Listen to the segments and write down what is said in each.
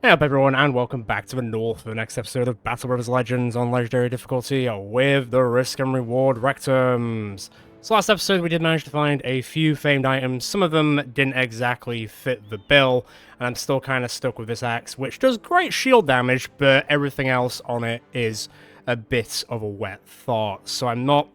Hey up everyone, and welcome back to the North for the next episode of Battle Brothers Legends on Legendary difficulty with the risk and reward rectums. So last episode we did manage to find a few famed items. Some of them didn't exactly fit the bill, and I'm still kind of stuck with this axe, which does great shield damage, but everything else on it is a bit of a wet fart. So I'm not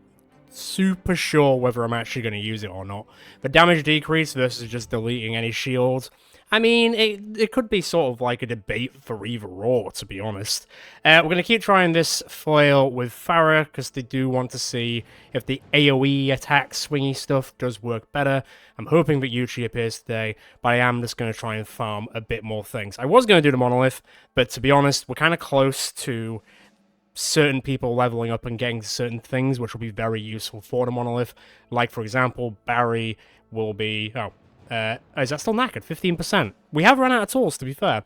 super sure whether I'm actually going to use it or not. The damage decrease versus just deleting any shields, I mean, it could be sort of like a debate for either or, to be honest. We're going to keep trying this foil with Farah, because they do want to see if the AoE attack swingy stuff does work better. I'm hoping that Yuchi appears today, but I am just going to try and farm a bit more things. I was going to do the monolith, but to be honest, we're kind of close to certain people leveling up and getting certain things, which will be very useful for the monolith. Like, for example, Barry will be... is that still knackered? 15%. We have run out of tools, to be fair.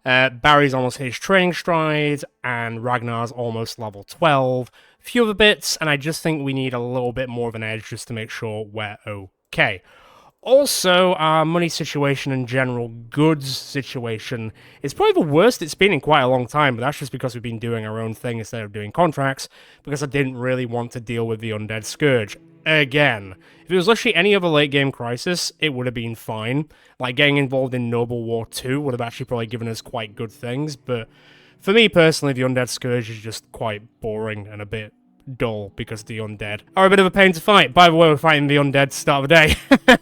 Barry's almost hit his training stride, and Ragnar's almost level 12. Few other bits, and I just think we need a little bit more of an edge just to make sure we're okay. Also, our money situation and general goods situation is probably the worst it's been in quite a long time, but that's just because we've been doing our own thing instead of doing contracts, because I didn't really want to deal with the Undead Scourge. Again, if it was literally any other late-game crisis, it would have been fine. Like, getting involved in Noble War 2 would have actually probably given us quite good things, but for me personally, the Undead Scourge is just quite boring and a bit dull because the undead are a bit of a pain to fight. By the way, we're fighting the undead to start the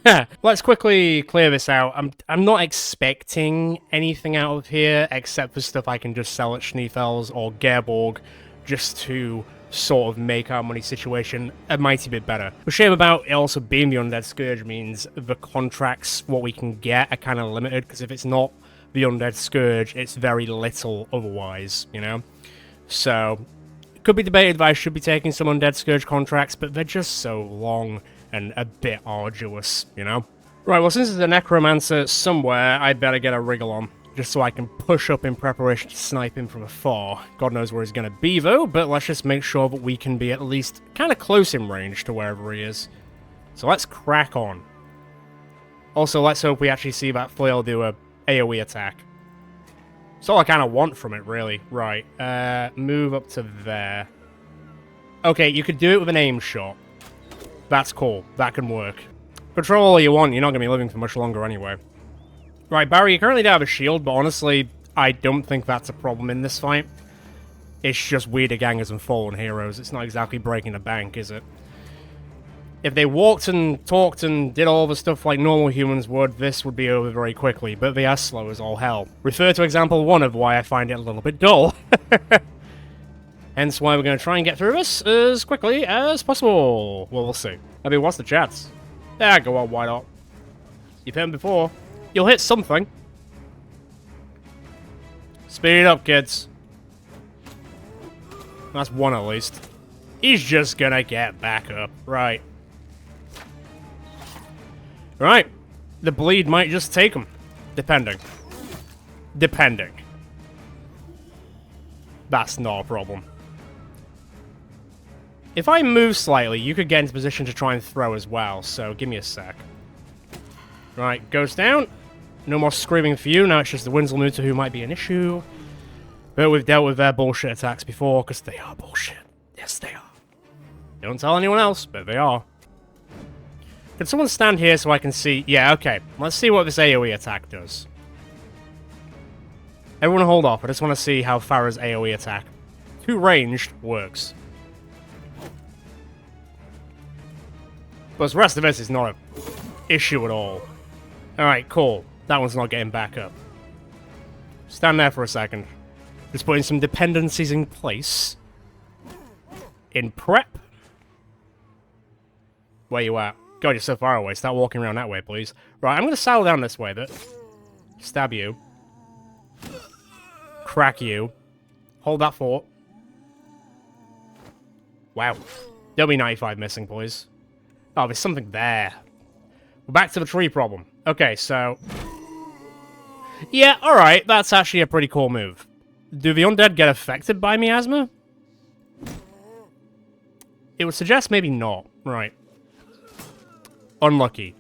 day. Let's quickly clear this out. I'm not expecting anything out of here except for stuff I can just sell at Schneefels or Gerborg just to sort of make our money situation a mighty bit better. The shame about it also being the Undead Scourge means the contracts, what we can get, are kind of limited, because if it's not the Undead Scourge, it's very little otherwise, you know? So, it could be debated that I should be taking some Undead Scourge contracts, but they're just so long and a bit arduous, you know? Right, well, since there's a Necromancer somewhere, I'd better get a wriggle on, just so I can push up in preparation to snipe him from afar. God knows where he's going to be, though, but let's just make sure that we can be at least kind of close in range to wherever he is. So let's crack on. Also, let's hope we actually see that flail do a AoE attack. That's all I kind of want from it, really. Right, move up to there. Okay, you could do it with an aim shot. That's cool. That can work. Control all you want, you're not going to be living for much longer anyway. Right, Barry, you currently don't have a shield, but honestly, I don't think that's a problem in this fight. It's just weirder gangers and fallen heroes. It's not exactly breaking the bank, is it? If they walked and talked and did all the stuff like normal humans would, this would be over very quickly, but they are slow as all hell. Refer to example 1 of why I find it a little bit dull. Hence why we're going to try and get through this as quickly as possible. Well, we'll see. I mean, what's the chance? Yeah, go on, why not? You've hit him before. You'll hit something. Speed it up, kids. That's one at least. He's just gonna get back up. Right. Right. The bleed might just take him. Depending. Depending. That's not a problem. If I move slightly, you could get into position to try and throw as well, so give me a sec. Right, goes down. No more screaming for you, now it's just the Winselmutter who might be an issue. But we've dealt with their bullshit attacks before, because they are bullshit. Yes, they are. Don't tell anyone else, but they are. Can someone stand here so I can see? Yeah, okay. Let's see what this AoE attack does. Everyone hold off, I just want to see how Farah's AoE attack, to ranged, works. But the rest of this is not an issue at all. Alright, cool. That one's not getting back up. Stand there for a second. Just putting some dependencies in place. In prep. Where you at? God, you're so far away. Start walking around that way, please. Right, I'm going to saddle down this way, but... Stab you. Crack you. Hold that fort. Wow. There'll be 95 missing, please. Oh, there's something there. We're back to the tree problem. Okay, so... Yeah, alright, that's actually a pretty cool move. Do the undead get affected by miasma? It would suggest maybe not. Right. Unlucky.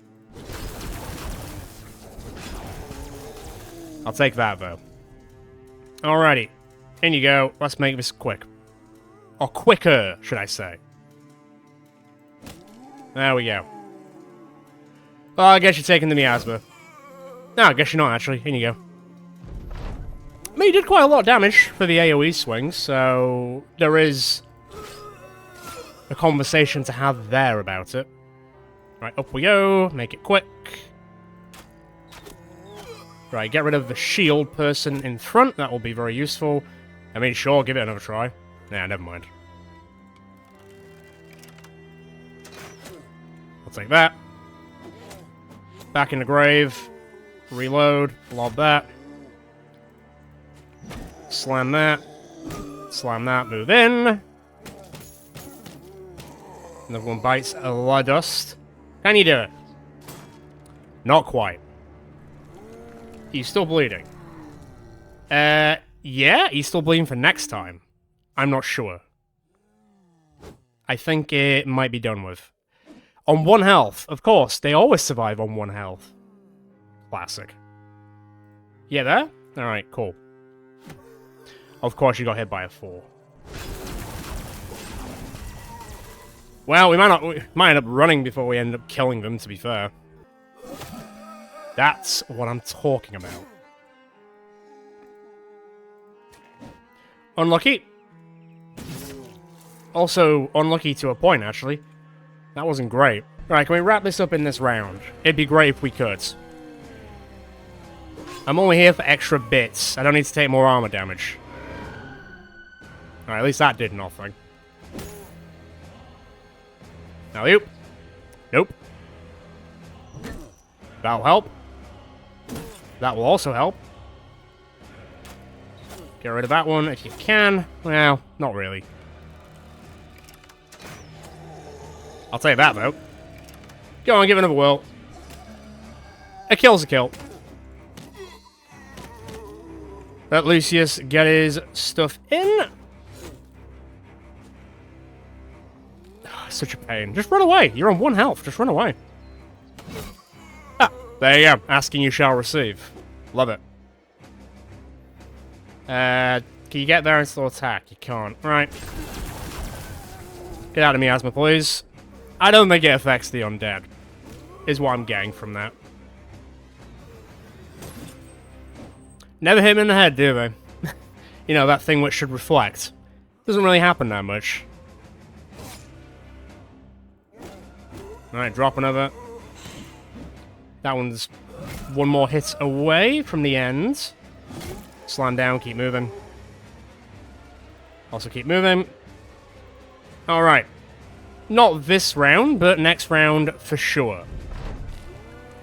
I'll take that, though. Alrighty. In you go. Let's make this quick. Or quicker, should I say. There we go. Well, I guess you're taking the miasma. No, I guess you're not, actually. In you go. I mean, you did quite a lot of damage for the AoE swings, so there is a conversation to have there about it. Right, up we go. Make it quick. Right, get rid of the shield person in front. That will be very useful. I mean, sure, give it another try. Nah, never mind. I'll take that. Back in the grave. Reload. Lob that. Slam that. Slam that. Move in. Another one bites a lot of dust. Can you do it? Not quite. He's still bleeding. Yeah, he's still bleeding for next time. I'm not sure. I think it might be done with. On 1 health. Of course, they always survive on 1 health. Classic. Yeah, there? Alright, cool. Of course, you got hit by a 4. Well, we might end up running before we end up killing them, to be fair. That's what I'm talking about. Unlucky. Also, unlucky to a point, actually. That wasn't great. Right, can we wrap this up in this round? It'd be great if we could. I'm only here for extra bits. I don't need to take more armor damage. Alright, at least that did nothing. Alley-oop. Nope. That'll help. That will also help. Get rid of that one if you can. Well, not really. I'll take that, though. Go on, give it another whirl. A kill's a kill. Let Lucius get his stuff in. Such a pain. Just run away. You're on 1 health. Just run away. Ah, there you go. Asking you shall receive. Love it. Can you get there and still attack? You can't. Right. Get out of miasma, please. I don't think it affects the undead. Is what I'm getting from that. Never hit him in the head, do they? You know, that thing which should reflect. Doesn't really happen that much. Alright, drop another. That one's 1 more hit away from the end. Slam down, keep moving. Also keep moving. Alright. Not this round, but next round for sure.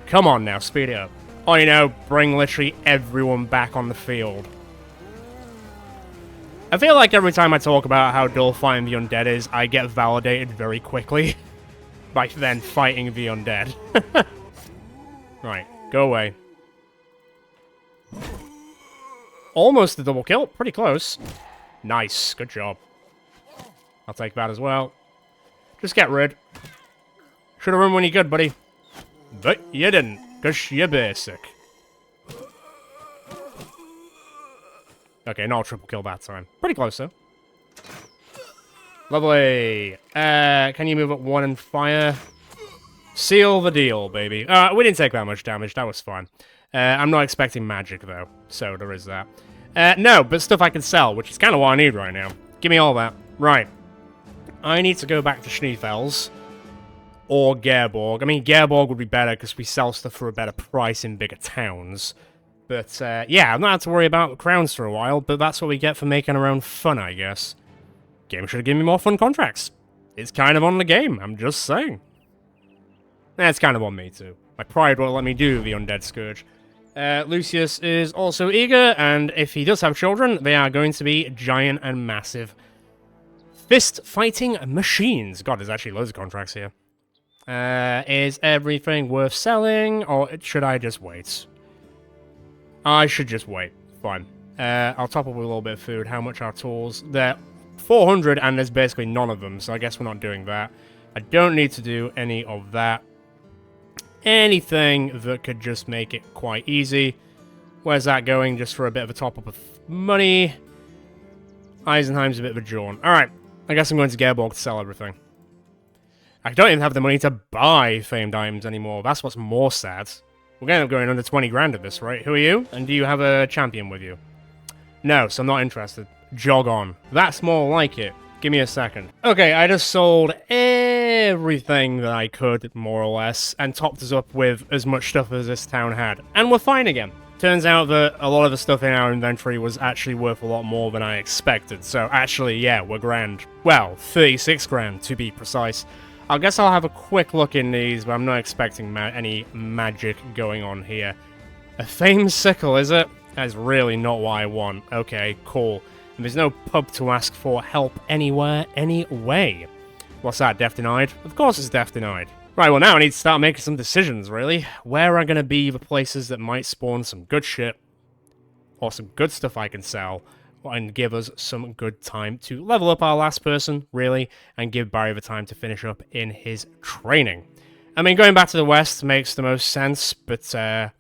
Come on now, speed it up. Oh, you know, bring literally everyone back on the field. I feel like every time I talk about how dull fighting the undead is, I get validated very quickly. By then fighting the undead. Right, go away. Almost a double kill. Pretty close. Nice. Good job. I'll take that as well. Just get rid. Should have run when you could, buddy. But you didn't, because you're basic. Okay, not a triple kill that time. Pretty close, though. Lovely. Can you move up 1 and fire? Seal the deal, baby. We didn't take that much damage. That was fine. I'm not expecting magic, though. So there is that. No, but stuff I can sell, which is kind of what I need right now. Give me all that. Right. I need to go back to Schneefels. Or Gerborg. I mean, Gerborg would be better because we sell stuff for a better price in bigger towns. But, yeah, I've not had to worry about crowns for a while, but that's what we get for making our own fun, I guess. Game should have given me more fun contracts. It's kind of on the game, I'm just saying. It's kind of on me, too. My pride won't let me do the Undead Scourge. Lucius is also eager, and if he does have children, they are going to be giant and massive fist-fighting machines. God, there's actually loads of contracts here. Is everything worth selling, or should I just wait? I should just wait. Fine. I'll top up with a little bit of food. How much are tools? They're 400, and there's basically none of them, so I guess we're not doing that. I don't need to do any of that. Anything that could just make it quite easy. Where's that going? Just for a bit of a top-up of money. Eisenheim's a bit of a jaunt. Alright, I guess I'm going to Gerborg to sell everything. I don't even have the money to buy famed items anymore. That's what's more sad. We're going to end up going under 20 grand at this, right? Who are you? And do you have a champion with you? No, so I'm not interested. Jog on. That's more like it. Give me a second. Okay, I just sold everything that I could, more or less, and topped us up with as much stuff as this town had. And we're fine again. Turns out that a lot of the stuff in our inventory was actually worth a lot more than I expected. So actually, yeah, we're grand. Well, 36 grand to be precise. I guess I'll have a quick look in these, but I'm not expecting any magic going on here. A famed sickle, is it? That is really not what I want. Okay, cool. And there's no pub to ask for help anywhere, anyway. What's that, death denied? Of course it's death denied. Right, well now I need to start making some decisions, really. Where are going to be the places that might spawn some good shit, or some good stuff I can sell, and give us some good time to level up our last person, really, and give Barry the time to finish up in his training. I mean, going back to the west makes the most sense, but, yeah,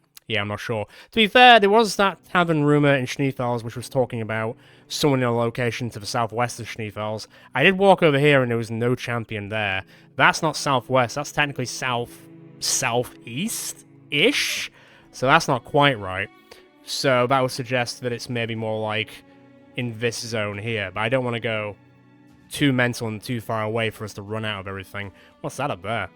I'm not sure. To be fair, there was that tavern rumor in Schneefels which was talking about someone in a location to the southwest of Schneefels. I did walk over here and there was no champion there. That's not southwest, that's technically southeast-ish? So that's not quite right. So that would suggest that it's maybe more like in this zone here, but I don't want to go too mental and too far away for us to run out of everything. What's that up there?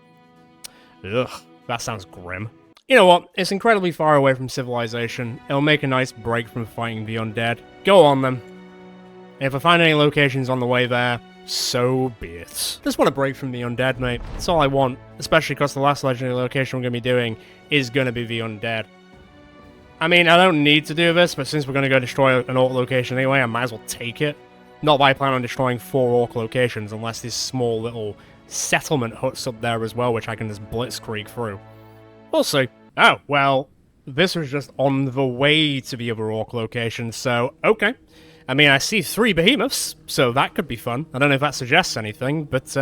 Ugh, that sounds grim. You know what? It's incredibly far away from civilization. It'll make a nice break from fighting the undead. Go on, then. If I find any locations on the way there, so be it. Just want a break from the undead, mate. That's all I want. Especially because the last legendary location we're going to be doing is going to be the undead. I mean, I don't need to do this, but since we're going to go destroy an orc location anyway, I might as well take it. Not that I plan on destroying 4 orc locations, unless this small little settlement huts up there as well, which I can just blitzkrieg through. We'll see. Oh, well, this was just on the way to the other orc location, so, okay. I mean, I see 3 behemoths, so that could be fun. I don't know if that suggests anything, but,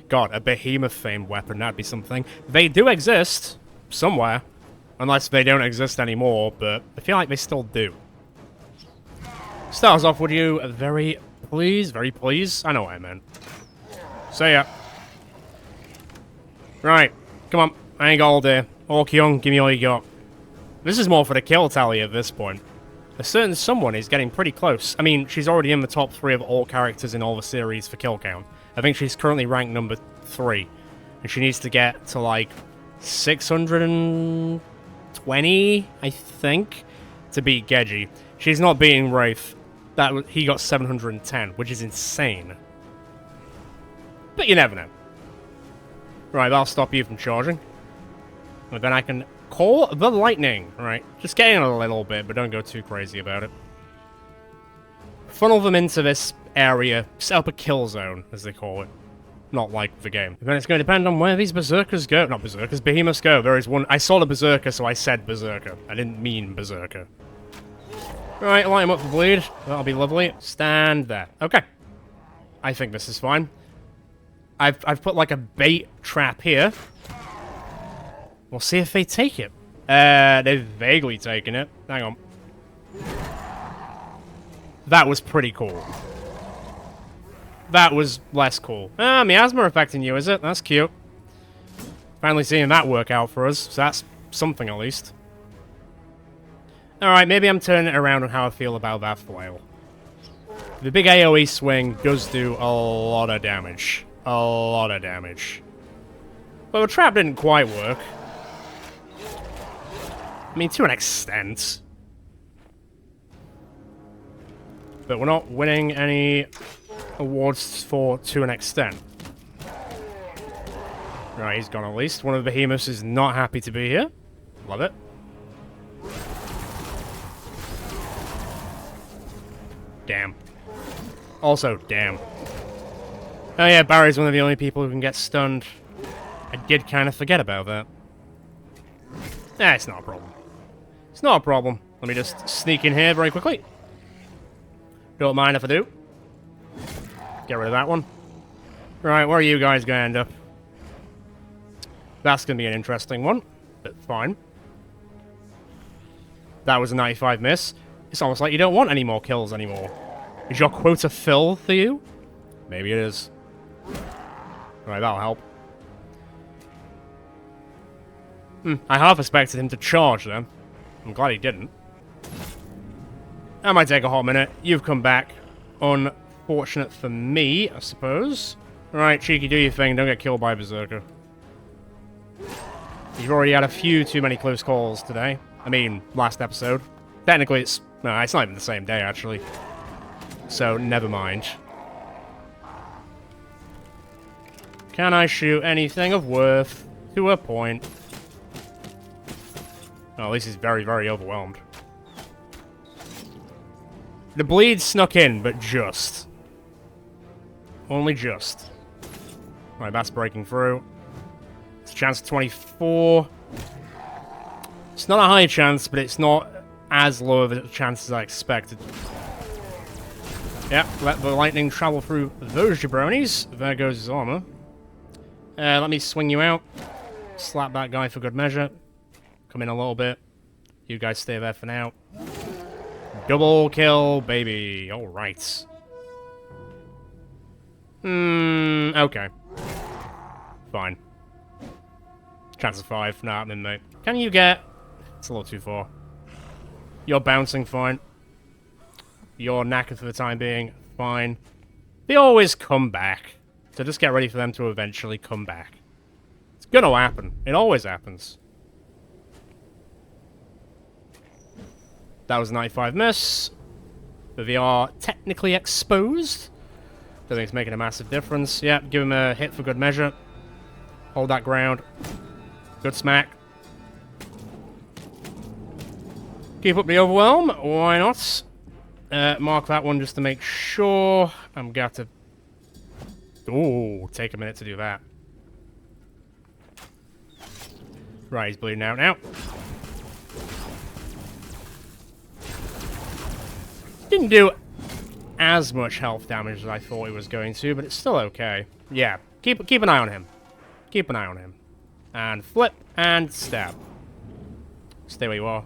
God, a behemoth-themed weapon, that'd be something. They do exist, somewhere. Unless they don't exist anymore, but I feel like they still do. Start us off, would you? Very please? Very please? I know what I meant. See ya. Right, come on. I ain't got all day. Orc Young, give me all you got. This is more for the kill tally at this point. A certain someone is getting pretty close. I mean, she's already in the top 3 of all characters in all the series for kill count. I think she's currently ranked number 3. And she needs to get to, like, 620, I think, to beat Geji. She's not beating Wraith. He got 710, which is insane. But you never know. Right, that'll stop you from charging. And then I can call the lightning. Right, just getting a little bit, but don't go too crazy about it. Funnel them into this area. Set up a kill zone, as they call it. Not like the game. And then it's going to depend on where these berserkers go. Not berserkers, behemoths go. There is one. I saw the berserker, so I said berserker. I didn't mean berserker. Right, light him up for bleed. That'll be lovely. Stand there. Okay. I think this is fine. I've put like a bait trap here. We'll see if they take it. They've vaguely taken it. Hang on. That was pretty cool. That was less cool. Miasma affecting you, is it? That's cute. Finally seeing that work out for us, so that's something at least. Alright, maybe I'm turning it around on how I feel about that flail. The big AoE swing does do a lot of damage. A lot of damage. Well, the trap didn't quite work. I mean, to an extent. But we're not winning any awards for to an extent. Right, he's gone at least. One of the behemoths is not happy to be here. Love it. Damn. Also, damn. Oh yeah, Barry's one of the only people who can get stunned. I did kind of forget about that. It's not a problem. It's not a problem. Let me just sneak in here very quickly. Don't mind if I do. Get rid of that one. Right, where are you guys going to end up? That's going to be an interesting one, but fine. That was a 95 miss. It's almost like you don't want any more kills anymore. Is your quota full for you? Maybe it is. Alright, that'll help. I half expected him to charge then. I'm glad he didn't. That might take a hot minute. You've come back. Unfortunate for me, I suppose. Alright, Cheeky, do your thing. Don't get killed by a Berserker. You've already had a few too many close calls today. I mean, last episode. Technically, it's... No, it's not even the same day, actually. So, never mind. Can I shoot anything of worth? To a point. Oh, at least he's very, very overwhelmed. The bleed snuck in, but just. Only just. Right, that's breaking through. It's a chance of 24. It's not a high chance, but it's not as low of a chance as I expected. Yeah, let the lightning travel through those jabronis. There goes his armor. Let me swing you out. Slap that guy for good measure. Come in a little bit. You guys stay there for now. Double kill, baby. Alright. Okay. Fine. Chance of 5. Not happening, mate. Can you get... It's a little too far. You're bouncing, fine. You're knackered for the time being, fine. They always come back. So just get ready for them to eventually come back. It's gonna happen. It always happens. That was a 95 miss. But they are technically exposed. Don't think it's making a massive difference. Yep, give him a hit for good measure. Hold that ground. Good smack. Keep up the overwhelm. Why not? Mark that one just to make sure. I'm going to... Ooh, take a minute to do that. Right, he's bleeding out now. Didn't do as much health damage as I thought he was going to, but it's still okay. Yeah, keep an eye on him. Keep an eye on him. And flip and stab. Stay where you are.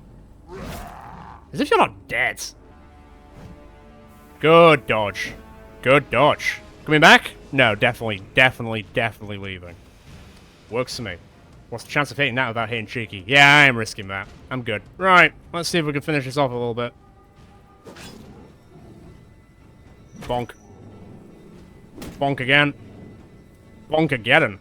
As if you're not dead. Good dodge. Good dodge. Coming back? No, definitely leaving. Works for me. What's the chance of hitting that without hitting Cheeky? Yeah, I am risking that. I'm good. Right, let's see if we can finish this off a little bit. Bonk. Bonk again. Bonk again.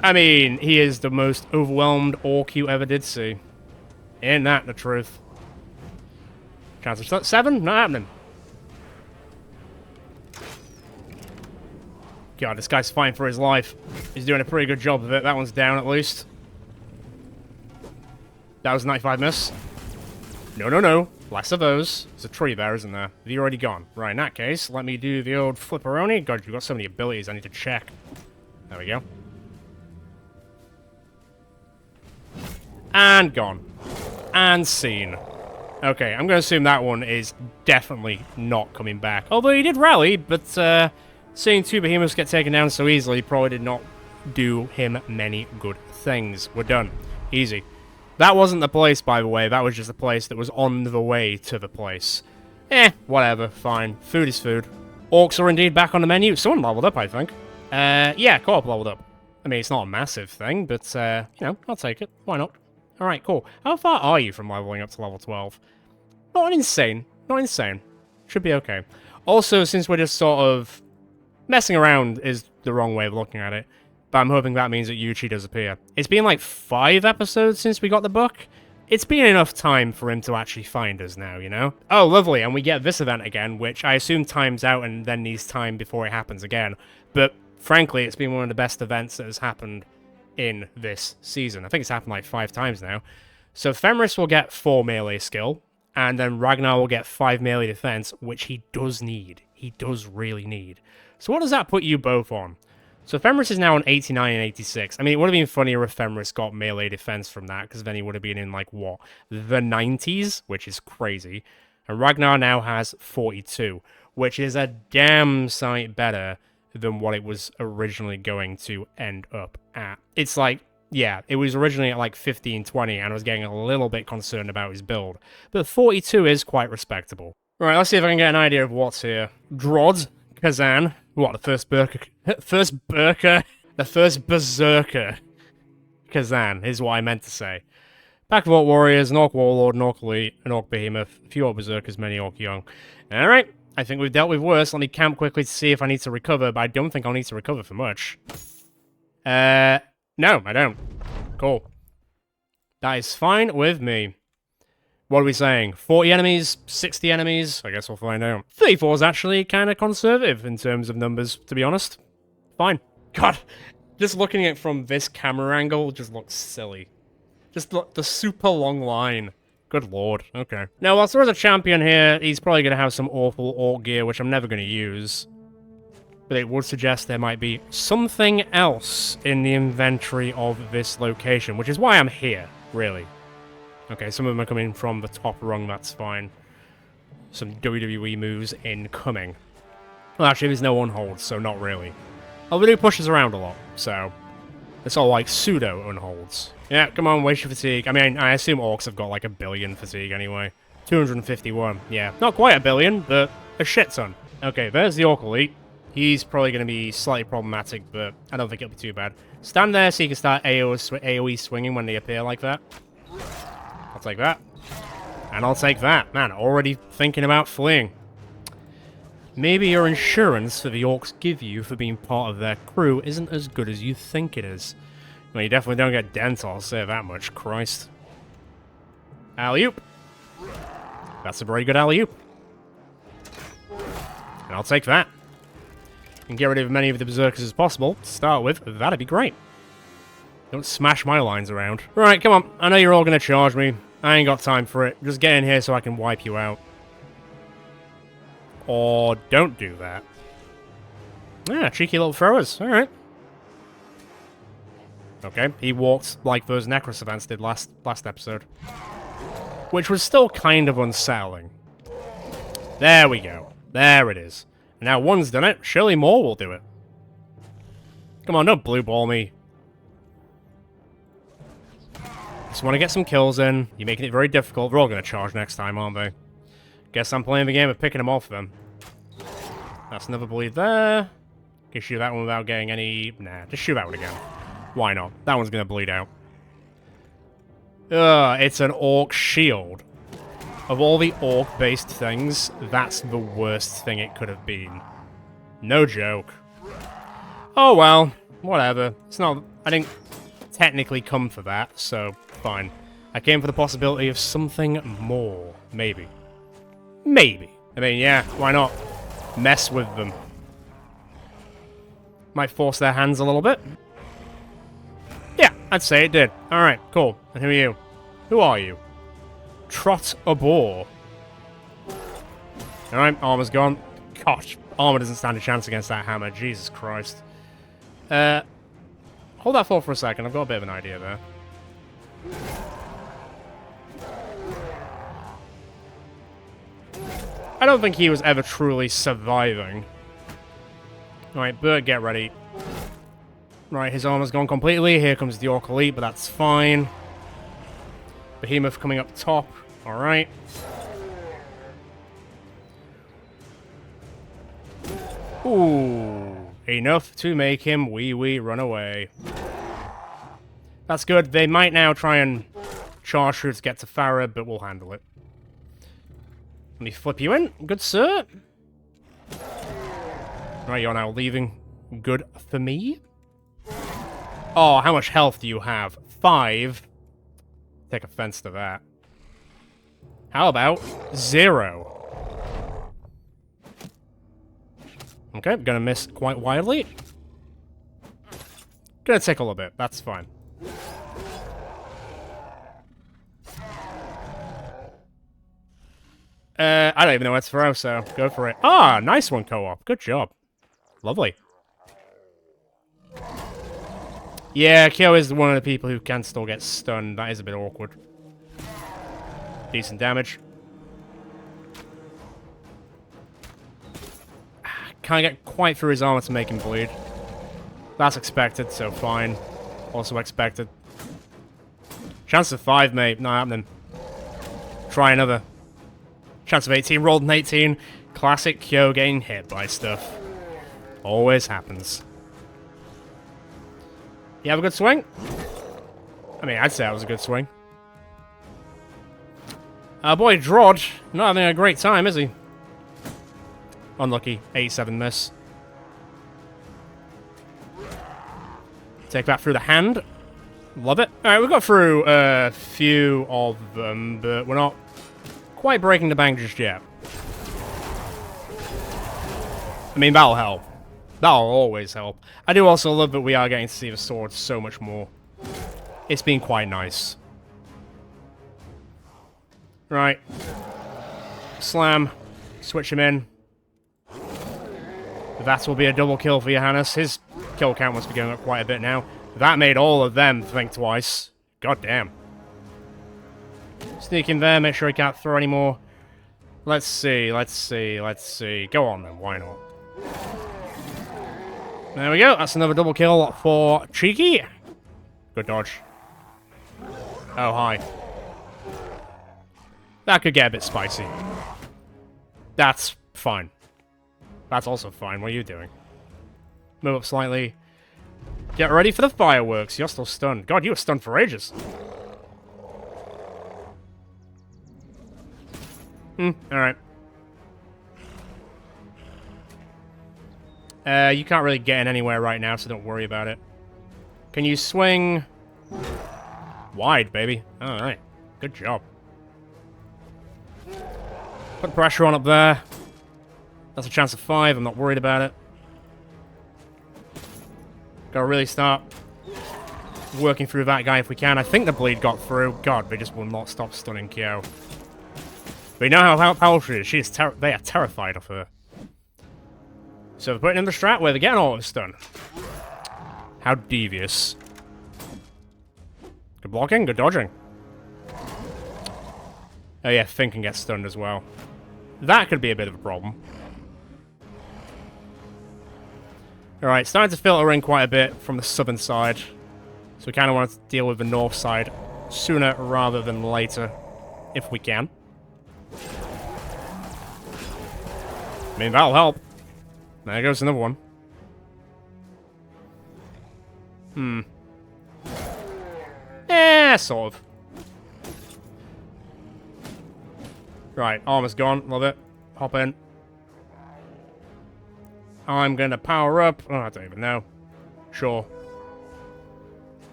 I mean, he is the most overwhelmed orc you ever did see. Ain't that the truth? Chance of 7? Not happening. God, this guy's fighting for his life. He's doing a pretty good job of it. That one's down at least. That was a 95 miss. No. Less of those. There's a tree there, isn't there? Have you already gone? Right, in that case, let me do the old flipperoni. God, you've got so many abilities I need to check. There we go. And gone. And seen. Okay, I'm going to assume that one is definitely not coming back. Although he did rally, but seeing two behemoths get taken down so easily probably did not do him many good things. We're done. Easy. That wasn't the place, by the way. That was just a place that was on the way to the place. Whatever. Fine. Food is food. Orcs are indeed back on the menu. Someone leveled up, I think. Yeah, co-op leveled up. I mean, it's not a massive thing, but, you know, I'll take it. Why not? Alright, cool. How far are you from leveling up to level 12? Not insane. Not insane. Should be okay. Also, since we're just sort of... messing around is the wrong way of looking at it. But I'm hoping that means that Yuchi does appear. It's been like 5 episodes since we got the book. It's been enough time for him to actually find us now, you know? Oh, lovely, and we get this event again, which I assume times out and then needs time before it happens again. But, frankly, it's been one of the best events that has happened in this season. I think it's happened like 5 times now. So Fenris will get 4 melee skill, and then Ragnar will get 5 melee defense, which he does need. He does really need. So what does that put you both on? So Fenris is now on 89 and 86. I mean, it would have been funnier if Fenris got melee defense from that, because then he would have been in, like, what? The 90s? Which is crazy. And Ragnar now has 42, which is a damn sight better than what it was originally going to end up at. It's like yeah, it was originally at like 15, 20, and I was getting a little bit concerned about his build. But 42 is quite respectable. Right, let's see if I can get an idea of what's here. Drod, Kazan, what, the first berserker Kazan is what I meant to say. Pack of Orc Warriors, an Orc Warlord, an Orc Elite, an Orc Behemoth, a few Orc Berserkers, many Orc Young. Alright, I think we've dealt with worse. Let me camp quickly to see if I need to recover, but I don't think I'll need to recover for much. No, I don't. Cool. That is fine with me. What are we saying? 40 enemies? 60 enemies? I guess we'll find out. 34 is actually kind of conservative in terms of numbers, to be honest. Fine. God, just looking at it from this camera angle just looks silly. Just the super long line. Good lord. Okay. Now, whilst there is a champion here, he's probably going to have some awful Orc gear, which I'm never going to use. But it would suggest there might be something else in the inventory of this location, which is why I'm here, really. Okay, some of them are coming from the top rung, that's fine. Some WWE moves incoming. Well, actually, there's no unholds, so not really. Oh, we do pushes around a lot, so... It's all like pseudo-unholds. Yeah, come on, waste your fatigue. I mean, I assume Orcs have got like 1 billion fatigue anyway. 251, yeah. Not quite 1 billion, but a shit ton. Okay, there's the Orc Elite. He's probably going to be slightly problematic, but I don't think it'll be too bad. Stand there so you can start AoE swinging when they appear like that. I'll take that. And I'll take that. Man, already thinking about fleeing. Maybe your insurance that the Orcs give you for being part of their crew isn't as good as you think it is. Well, you definitely don't get dental, I'll say that much. Christ. Alley-oop. That's a very good alley-oop. And I'll take that. And get rid of as many of the berserkers as possible to start with. That'd be great. Don't smash my lines around. Right, come on. I know you're all going to charge me. I ain't got time for it. Just get in here so I can wipe you out. Or don't do that. Yeah, cheeky little throwers. Alright. Okay, he walked like those Necrosavants did last episode. Which was still kind of unsettling. There we go. There it is. And now one's done it, surely more will do it. Come on, don't blue ball me. Just want to get some kills in. You're making it very difficult. They're all going to charge next time, aren't they? Guess I'm playing the game of picking them off them. That's another bleed there. Can shoot that one without getting any... Nah, just shoot that one again. Why not? That one's going to bleed out. Ugh, it's an Orc shield. Of all the Orc-based things, that's the worst thing it could have been. No joke. Oh well, whatever. It's not... I didn't technically come for that, so fine. I came for the possibility of something more. Maybe. Maybe. I mean, yeah, why not? Mess with them. Might force their hands a little bit. Yeah, I'd say it did. Alright, cool. And who are you? Who are you? Trot a boar. Alright, armor's gone. Gosh, armor doesn't stand a chance against that hammer. Jesus Christ. Hold that thought for a second. I've got a bit of an idea there. I don't think he was ever truly surviving. Alright, Bert, get ready. Right, his armor's gone completely. Here comes the Orc Elite, but that's fine. Behemoth coming up top. Alright. Ooh. Enough to make him wee run away. That's good. They might now try and charge through to get to Farah, but we'll handle it. Let me flip you in. Good, sir. Right, you're now leaving. Good for me. Oh, how much health do you have? 5. Take offense to that. How about 0? Okay, gonna miss quite widely. Gonna take a little bit. That's fine. I don't even know where to throw, so go for it. Ah, nice one, co-op. Good job. Lovely. Yeah, Kyo is one of the people who can still get stunned. That is a bit awkward. Decent damage. Can't get quite through his armor to make him bleed. That's expected, so fine. Also expected. Chance of 5, mate. Not happening. Try another. Chance of 18. Rolled an 18. Classic Kyo getting hit by stuff. Always happens. You have a good swing? I mean, I'd say that was a good swing. Our boy Drod, not having a great time, is he? Unlucky. 87 miss. Take that through the hand. Love it. Alright, we've got through a few of them, but we're not quite breaking the bank just yet. I mean, that'll help. That'll always help. I do also love that we are getting to see the sword so much more. It's been quite nice. Right. Slam. Switch him in. That will be a double kill for Johannes. His kill count must be going up quite a bit now. That made all of them think twice. God damn. Sneak in there, make sure he can't throw anymore. Let's see. Go on then, why not? There we go, that's another double kill for Cheeky. Good dodge. Oh, hi. That could get a bit spicy. That's fine. That's also fine. What are you doing? Move up slightly. Get ready for the fireworks. You're still stunned. God, you were stunned for ages. Alright. You can't really get in anywhere right now, so don't worry about it. Can you swing... wide, baby. Alright. Good job. Put pressure on up there. That's a chance of 5. I'm not worried about it. Gotta really start working through that guy if we can. I think the bleed got through. God, they just will not stop stunning Kyo. But you know how powerful she is. They are terrified of her. So they're putting in the strat where they're getting auto stun. How devious. Good blocking, good dodging. Oh yeah, Finn can get stunned as well. That could be a bit of a problem. Alright, starting to filter in quite a bit from the southern side. So we kind of want to deal with the north side sooner rather than later, if we can. I mean, that'll help. There goes another one. Sort of. Right, armor's gone. Love it. Hop in. I'm gonna power up. Oh, I don't even know. Sure.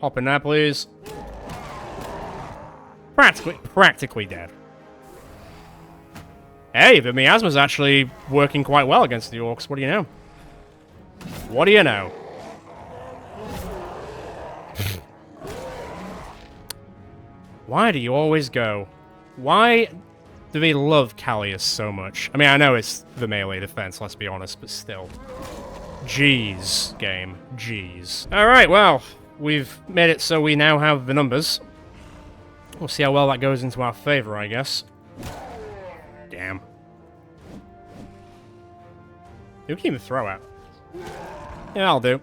Hop in there, please. Practically dead. Hey, the miasma's actually working quite well against the orcs. What do you know? What do you know? Why do you always go? Why do they love Callius so much? I mean, I know it's the melee defense, let's be honest, but still. Jeez, game. Jeez. Alright, well, we've made it so we now have the numbers. We'll see how well that goes into our favor, I guess. Damn. Who can even throw at? Yeah, I'll do.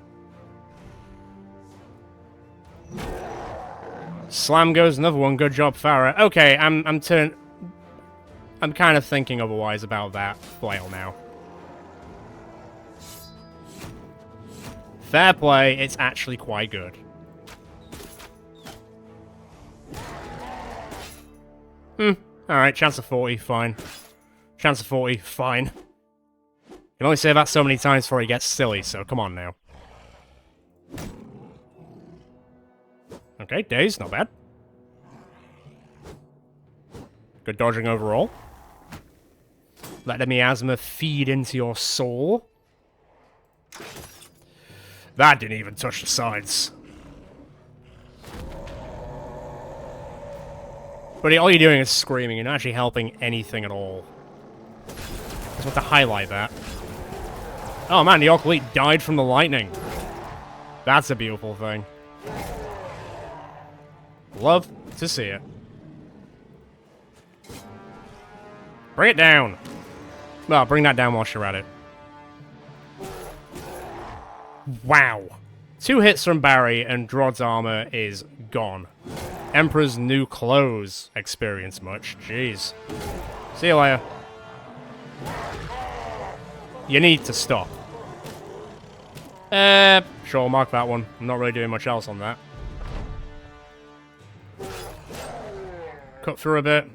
Slam goes another one. Good job, Farah. Okay, I'm kind of thinking otherwise about that flail now. Fair play, it's actually quite good. Alright, chance of 40, fine. Chance of 40, fine. You can only say that so many times before he gets silly, so come on now. Okay, daze, not bad. Good dodging overall. Let the miasma feed into your soul. That didn't even touch the sides. But all you're doing is screaming. You're not actually helping anything at all. Just want to highlight that. Oh man, the Orc Elite died from the lightning. That's a beautiful thing. Love to see it. Bring it down. Well, bring that down while you're at it. Wow. 2 hits from Barry and Drod's armor is gone. Emperor's New Clothes experience much. Jeez. See you later. You need to stop. Sure, mark that one. I'm not really doing much else on that. Cut through a bit.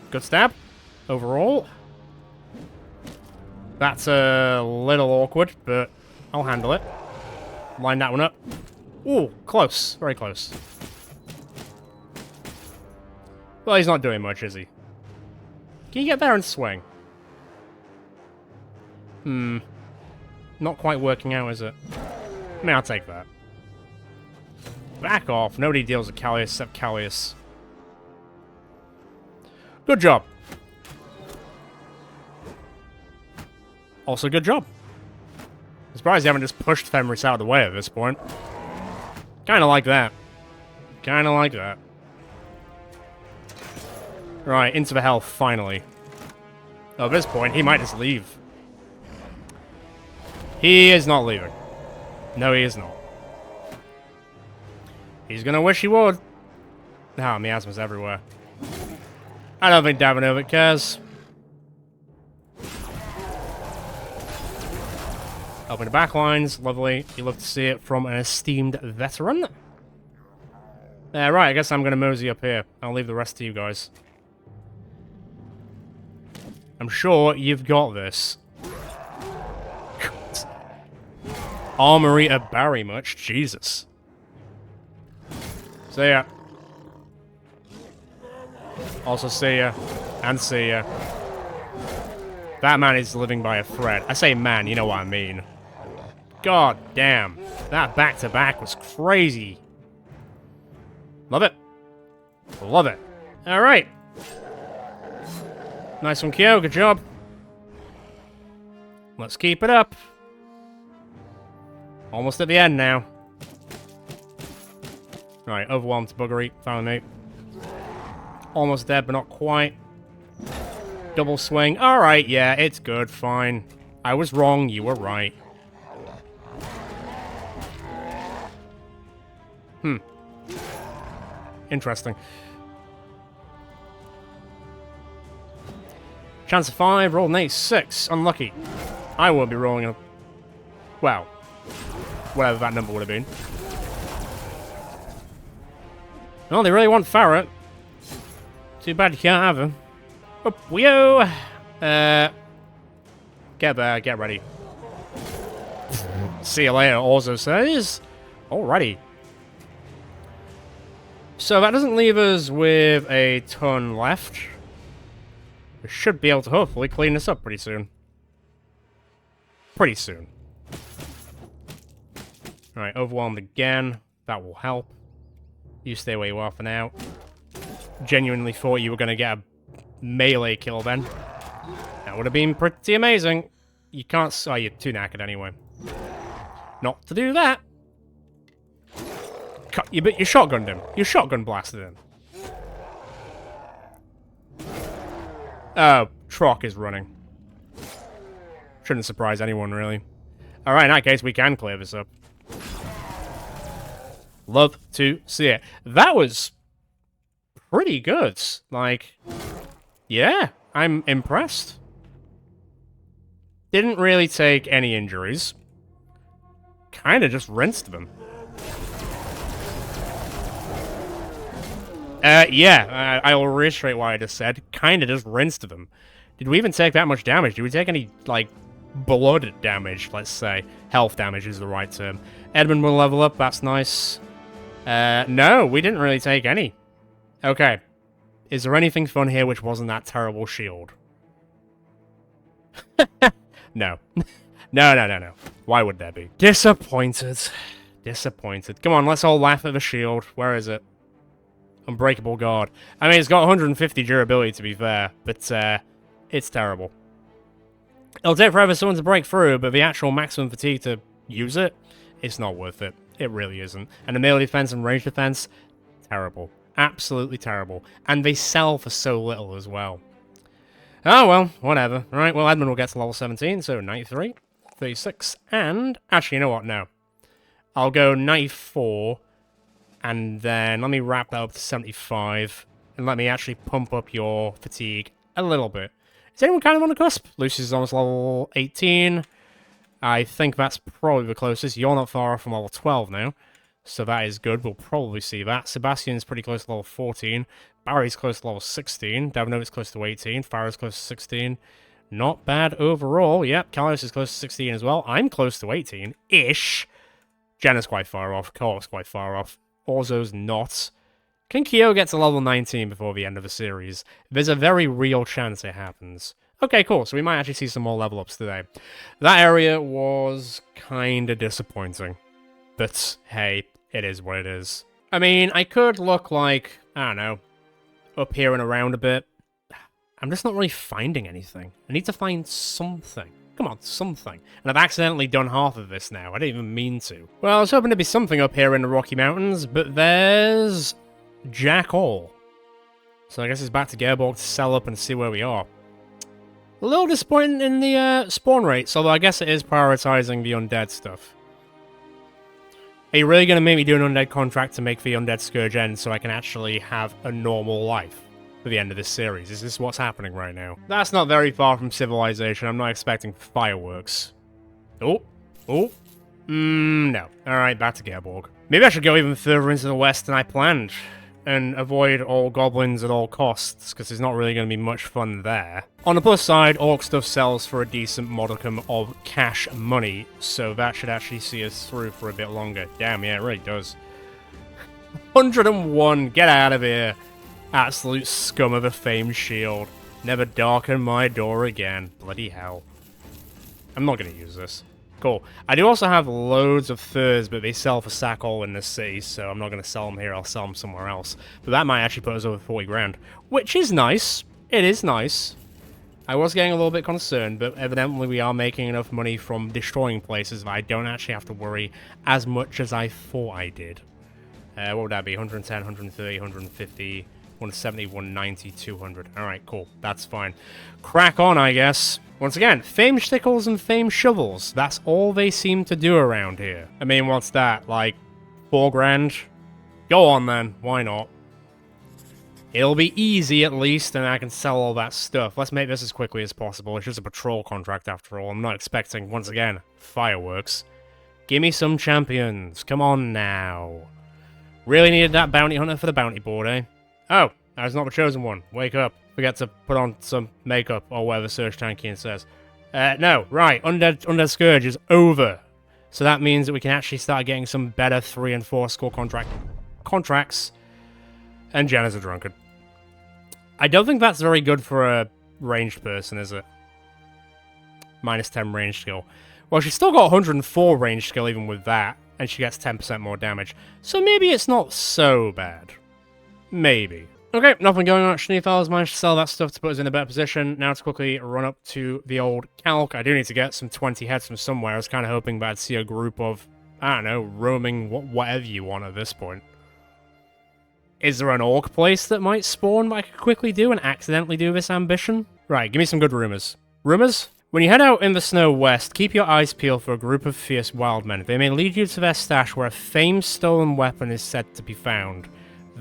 Good stab. Overall. That's a little awkward, but I'll handle it. Line that one up. Ooh, close. Very close. Well, he's not doing much, is he? Can you get there and swing? Not quite working out, is it? I mean, I'll take that. Back off. Nobody deals with Callius except Callius. Good job. Also, good job. I'm surprised you haven't just pushed Fenris out of the way at this point. Kinda like that. Kinda like that. Right, into the health, finally. At this point, he might just leave. He is not leaving. No, he is not. He's gonna wish he would. Ah, miasmas everywhere. I don't think Davinovic cares. Open the back lines, lovely. You love to see it from an esteemed veteran. Right, I guess I'm gonna mosey up here. I'll leave the rest to you guys. I'm sure you've got this. Armory at Barry much? Jesus. See ya. Also see ya. And see ya. That man is living by a thread. I say man, you know what I mean. God damn. That back-to-back was crazy. Love it. Love it. Alright. Nice one, Kyo. Good job. Let's keep it up. Almost at the end now. Right, overwhelmed buggery. Found me. Almost dead, but not quite. Double swing. Alright, yeah, it's good. Fine. I was wrong. You were right. Interesting. Chance of 5, roll an 8, 6. Unlucky. I will be rolling a... well, whatever that number would have been. Well, they really want Farrett. Too bad you can't have him. Up we go! Get there, get ready. See you later, also says. Alrighty. So that doesn't leave us with a ton left. We should be able to hopefully clean this up pretty soon. Pretty soon. Alright, overwhelmed again. That will help. You stay where you are for now. Genuinely thought you were going to get a melee kill then. That would have been pretty amazing. You can't... oh, you're too knackered anyway. Not to do that. You shotgunned him. You shotgun blasted him. Oh, Trock is running. Shouldn't surprise anyone, really. Alright, in that case, we can clear this up. Love to see it. That was pretty good. Like, yeah, I'm impressed. Didn't really take any injuries. Kinda just rinsed them. Yeah, I will reiterate what I just said. Kinda just rinsed them. Did we even take that much damage? Did we take any, like, blood damage, let's say? Health damage is the right term. Edmund will level up, that's nice. No, we didn't really take any. Okay. Is there anything fun here which wasn't that terrible shield? No. No. Why would there be? Disappointed. Disappointed. Come on, let's all laugh at the shield. Where is it? Unbreakable guard. I mean, it's got 150 durability, to be fair, but it's terrible. It'll take forever for someone to break through, but the actual maximum fatigue to use it, it's not worth it. It really isn't. And the melee defense and range defense, terrible. Absolutely terrible. And they sell for so little as well. Oh, well, whatever. Alright, well, Edmund will get to level 17, so 93, 36, and... actually, you know what? No. I'll go 94... And then let me wrap that up to 75. And let me actually pump up your fatigue a little bit. Is anyone kind of on the cusp? Lucy's almost level 18. I think that's probably the closest. You're not far off from level 12 now. So that is good. We'll probably see that. Sebastian's pretty close to level 14. Barry's close to level 16. Davino's close to 18. Farah's close to 16. Not bad overall. Yep, Kalos is close to 16 as well. I'm close to 18-ish. Jenna's quite far off. Kork's quite far off. Orzo's not. Can Kyo get to level 19 before the end of the series? There's a very real chance it happens. Okay, cool. So we might actually see some more level ups today. That area was kind of disappointing. But, hey, it is what it is. I mean, I could look like, I don't know, up here and around a bit. I'm just not really finding anything. I need to find something. Come on, something. And I've accidentally done half of this now. I didn't even mean to. Well, I was hoping there'd be something up here in the Rocky Mountains, but there's jack all. So I guess it's back to Gerborg to sell up and see where we are. A little disappointing in the spawn rates, although I guess it is prioritizing the undead stuff. Are you really going to make me do an undead contract to make the undead scourge end so I can actually have a normal life for the end of this series? Is this what's happening right now? That's not very far from civilization. I'm not expecting fireworks. Oh. No. Alright, back to Gerborg. Maybe I should go even further into the west than I planned and avoid all goblins at all costs, because there's not really going to be much fun there. On the plus side, orc stuff sells for a decent modicum of cash money, so that should actually see us through for a bit longer. Damn, yeah, it really does. 101, get out of here. Absolute scum of a famed shield. Never darken my door again. Bloody hell. I'm not going to use this. Cool. I do also have loads of furs, but they sell for sack all in this city, so I'm not going to sell them here. I'll sell them somewhere else. But that might actually put us over 40 grand, which is nice. It is nice. I was getting a little bit concerned, but evidently we are making enough money from destroying places that I don't actually have to worry as much as I thought I did. What would that be? 110, 130, 150, 170, 190, 200. Alright, cool. That's fine. Crack on, I guess. Once again, famed stickles and famed shovels. That's all they seem to do around here. I mean, what's that? Like, 4 grand? Go on then. Why not? It'll be easy at least, and I can sell all that stuff. Let's make this as quickly as possible. It's just a patrol contract after all. I'm not expecting, once again, fireworks. Give me some champions. Come on now. Really needed that bounty hunter for the bounty board, eh? Oh, I was not the chosen one. Wake up. Forget to put on some makeup, or whatever Search Tankian says. No, right. Undead Scourge is over. So that means that we can actually start getting some better 3 and 4 score contracts. And Jenna's a drunkard. I don't think that's very good for a ranged person, is it? Minus 10 range skill. Well, she's still got 104 range skill even with that, and she gets 10% more damage. So maybe it's not so bad. Maybe. Okay, nothing going on. Schneefels managed to sell that stuff to put us in a better position. Now to quickly run up to the old calc. I do need to get some 20 heads from somewhere. I was kind of hoping that I'd see a group of, I don't know, roaming whatever you want at this point. Is there an orc place that might spawn that I could quickly do and accidentally do this ambition? Right, give me some good rumors. Rumors? When you head out in the snow west, keep your eyes peeled for a group of fierce wild men. They may lead you to their stash where a famed stolen weapon is said to be found.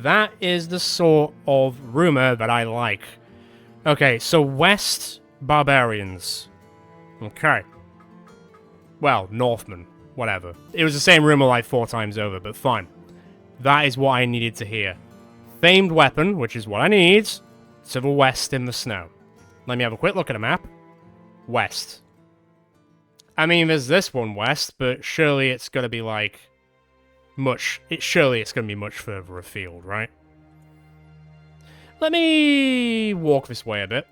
That is the sort of rumor that I like. Okay, so West Barbarians. Okay. Well, Northmen. Whatever. It was the same rumor like 4 times over, but fine. That is what I needed to hear. Famed weapon, which is what I need, to the west in the snow. Let me have a quick look at a map. West. I mean, there's this one west, but surely it's gonna be like... surely it's going to be much further afield, right? Let me walk this way a bit.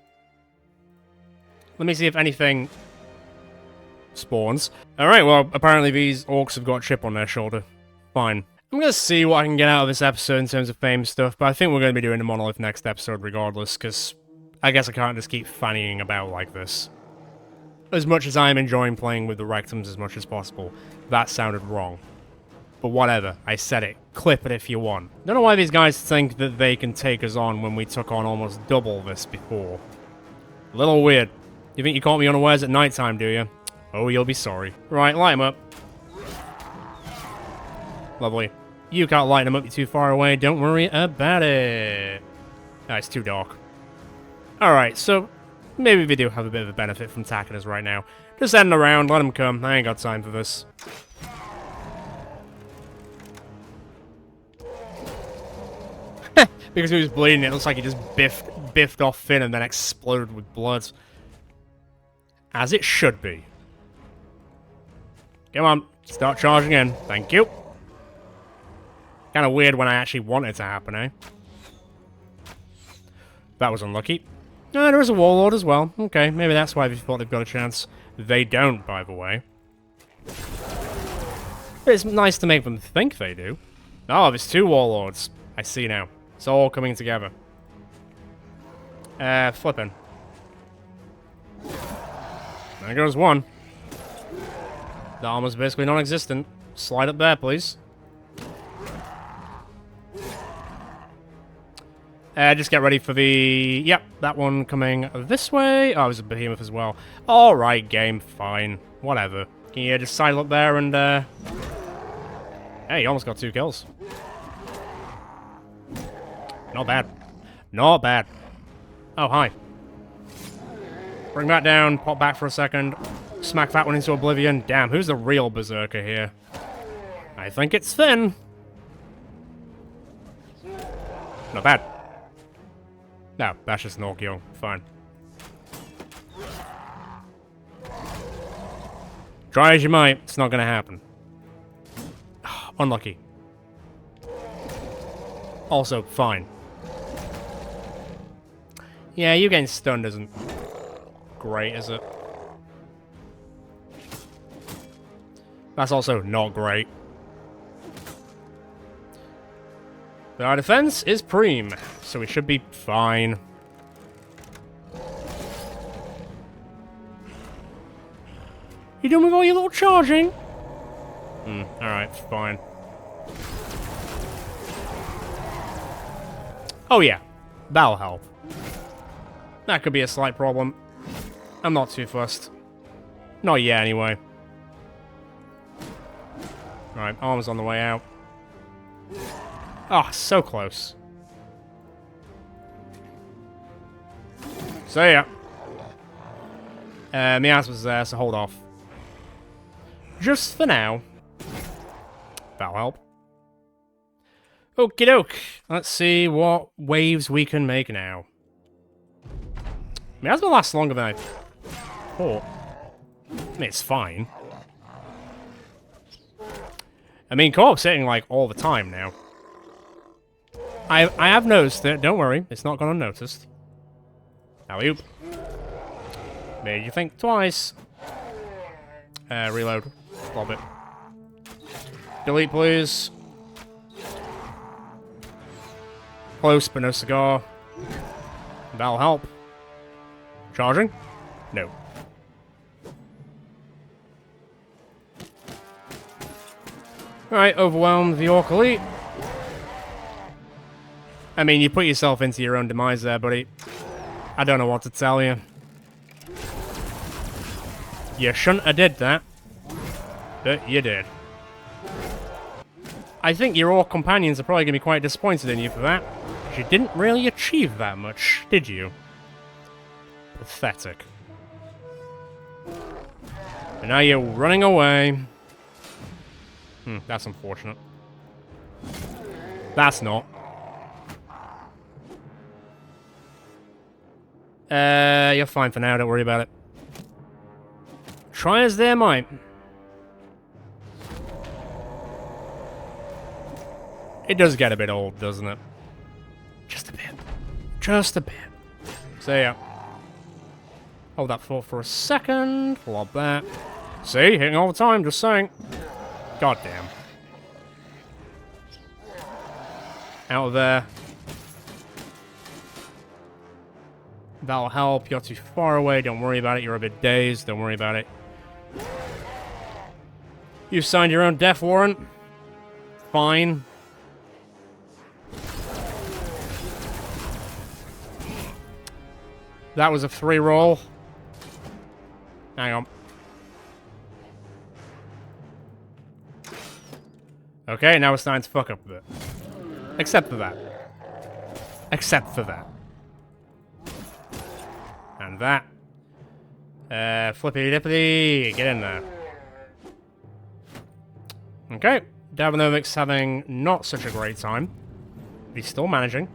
Let me see if anything spawns. Alright, well, apparently these orcs have got a chip on their shoulder. Fine. I'm going to see what I can get out of this episode in terms of fame stuff, but I think we're going to be doing the monolith next episode regardless, because I guess I can't just keep fannying about like this. As much as I'm enjoying playing with the rectums as much as possible, that sounded wrong. But whatever, I said it. Clip it if you want. Don't know why these guys think that they can take us on when we took on almost double this before. A little weird. You think you caught me unawares at night time, do you? Oh, you'll be sorry. Right, light him up. Lovely. You can't light them up, you're too far away. Don't worry about it. Oh, it's too dark. Alright, so maybe we do have a bit of a benefit from attacking us right now. Just heading around, let them come. I ain't got time for this. Because he was bleeding, it looks like he just biffed off Finn and then exploded with blood. As it should be. Come on, start charging in. Thank you. Kind of weird when I actually want it to happen, eh? That was unlucky. No, there is a warlord as well. Okay, maybe that's why they thought they've got a chance. They don't, by the way. But it's nice to make them think they do. Oh, there's 2 warlords. I see now. It's all coming together. Flipping. There goes one. The armor's basically non-existent. Slide up there, please. Just get ready for the... Yep, that one coming this way. Oh, there's a behemoth as well. Alright, game, fine. Whatever. Can you just sidle up there and, Hey, you almost got 2 kills. Not bad. Not bad. Oh, hi. Bring that down, pop back for a second. Smack that one into oblivion. Damn, who's the real berserker here? I think it's Finn. Not bad. No, that's just an Orkio. Fine. Try as you might, it's not gonna happen. Unlucky. Also, fine. Yeah, you getting stunned isn't great, is it? That's also not great. But our defense is preem, so we should be fine. You done with all your little charging? Alright, fine. Oh yeah, that'll help. That could be a slight problem. I'm not too fussed. Not yet, anyway. Alright, armor's on the way out. Ah, oh, so close. So yeah. Mias was there, so hold off. Just for now. That'll help. Okie doke. Let's see what waves we can make now. Mias will last longer than I thought. I mean, it's fine. I mean, co-op's hitting like all the time now. I have noticed it. Don't worry, it's not gone unnoticed. Alley-oop. Made you think twice. Reload. Lob it. Delete, please. Close, but no cigar. That'll help. Charging? No. Alright, overwhelmed the Orc Elite. I mean, you put yourself into your own demise there, buddy. I don't know what to tell you. You shouldn't have did that. But you did. I think your Orc companions are probably going to be quite disappointed in you for that. You didn't really achieve that much, did you? Pathetic. And now you're running away. That's unfortunate. That's not. You're fine for now, don't worry about it. Try as they might. It does get a bit old, doesn't it? Just a bit. Just a bit. So yeah. Hold that thought for a second. Lob that. See? Hitting all the time, just saying. God damn. Out of there. That'll help. You're too far away. Don't worry about it. You're a bit dazed. Don't worry about it. You signed your own death warrant. Fine. That was a 3 roll. Hang on. Okay, now we're starting to fuck up a bit. Except for that. Except for that. And that. Flippity-dippity. Get in there. Okay. Davonovic's having not such a great time. He's still managing.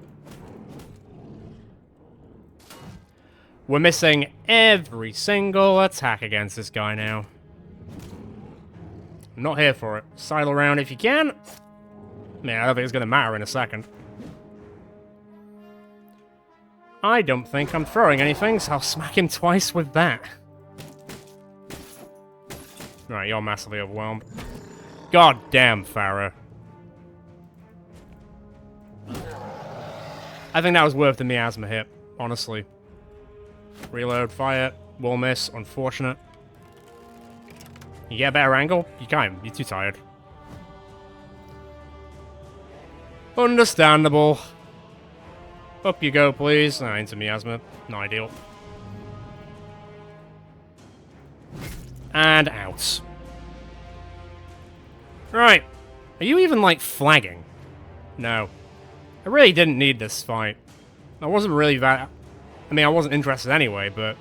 We're missing every single attack against this guy now. I'm not here for it. Sidle around if you can. Man, I don't think it's going to matter in a second. I don't think I'm throwing anything, so I'll smack him twice with that. Right, you're massively overwhelmed. God damn, Farah. I think that was worth the miasma hit, honestly. Reload, fire, will miss, unfortunate. You get a better angle? You can't, you're too tired. Understandable. Up you go, please. Nah, into miasma. Not ideal. And out. Right. Are you even, like, flagging? No. I really didn't need this fight. I wasn't really that... I mean, I wasn't interested anyway, but...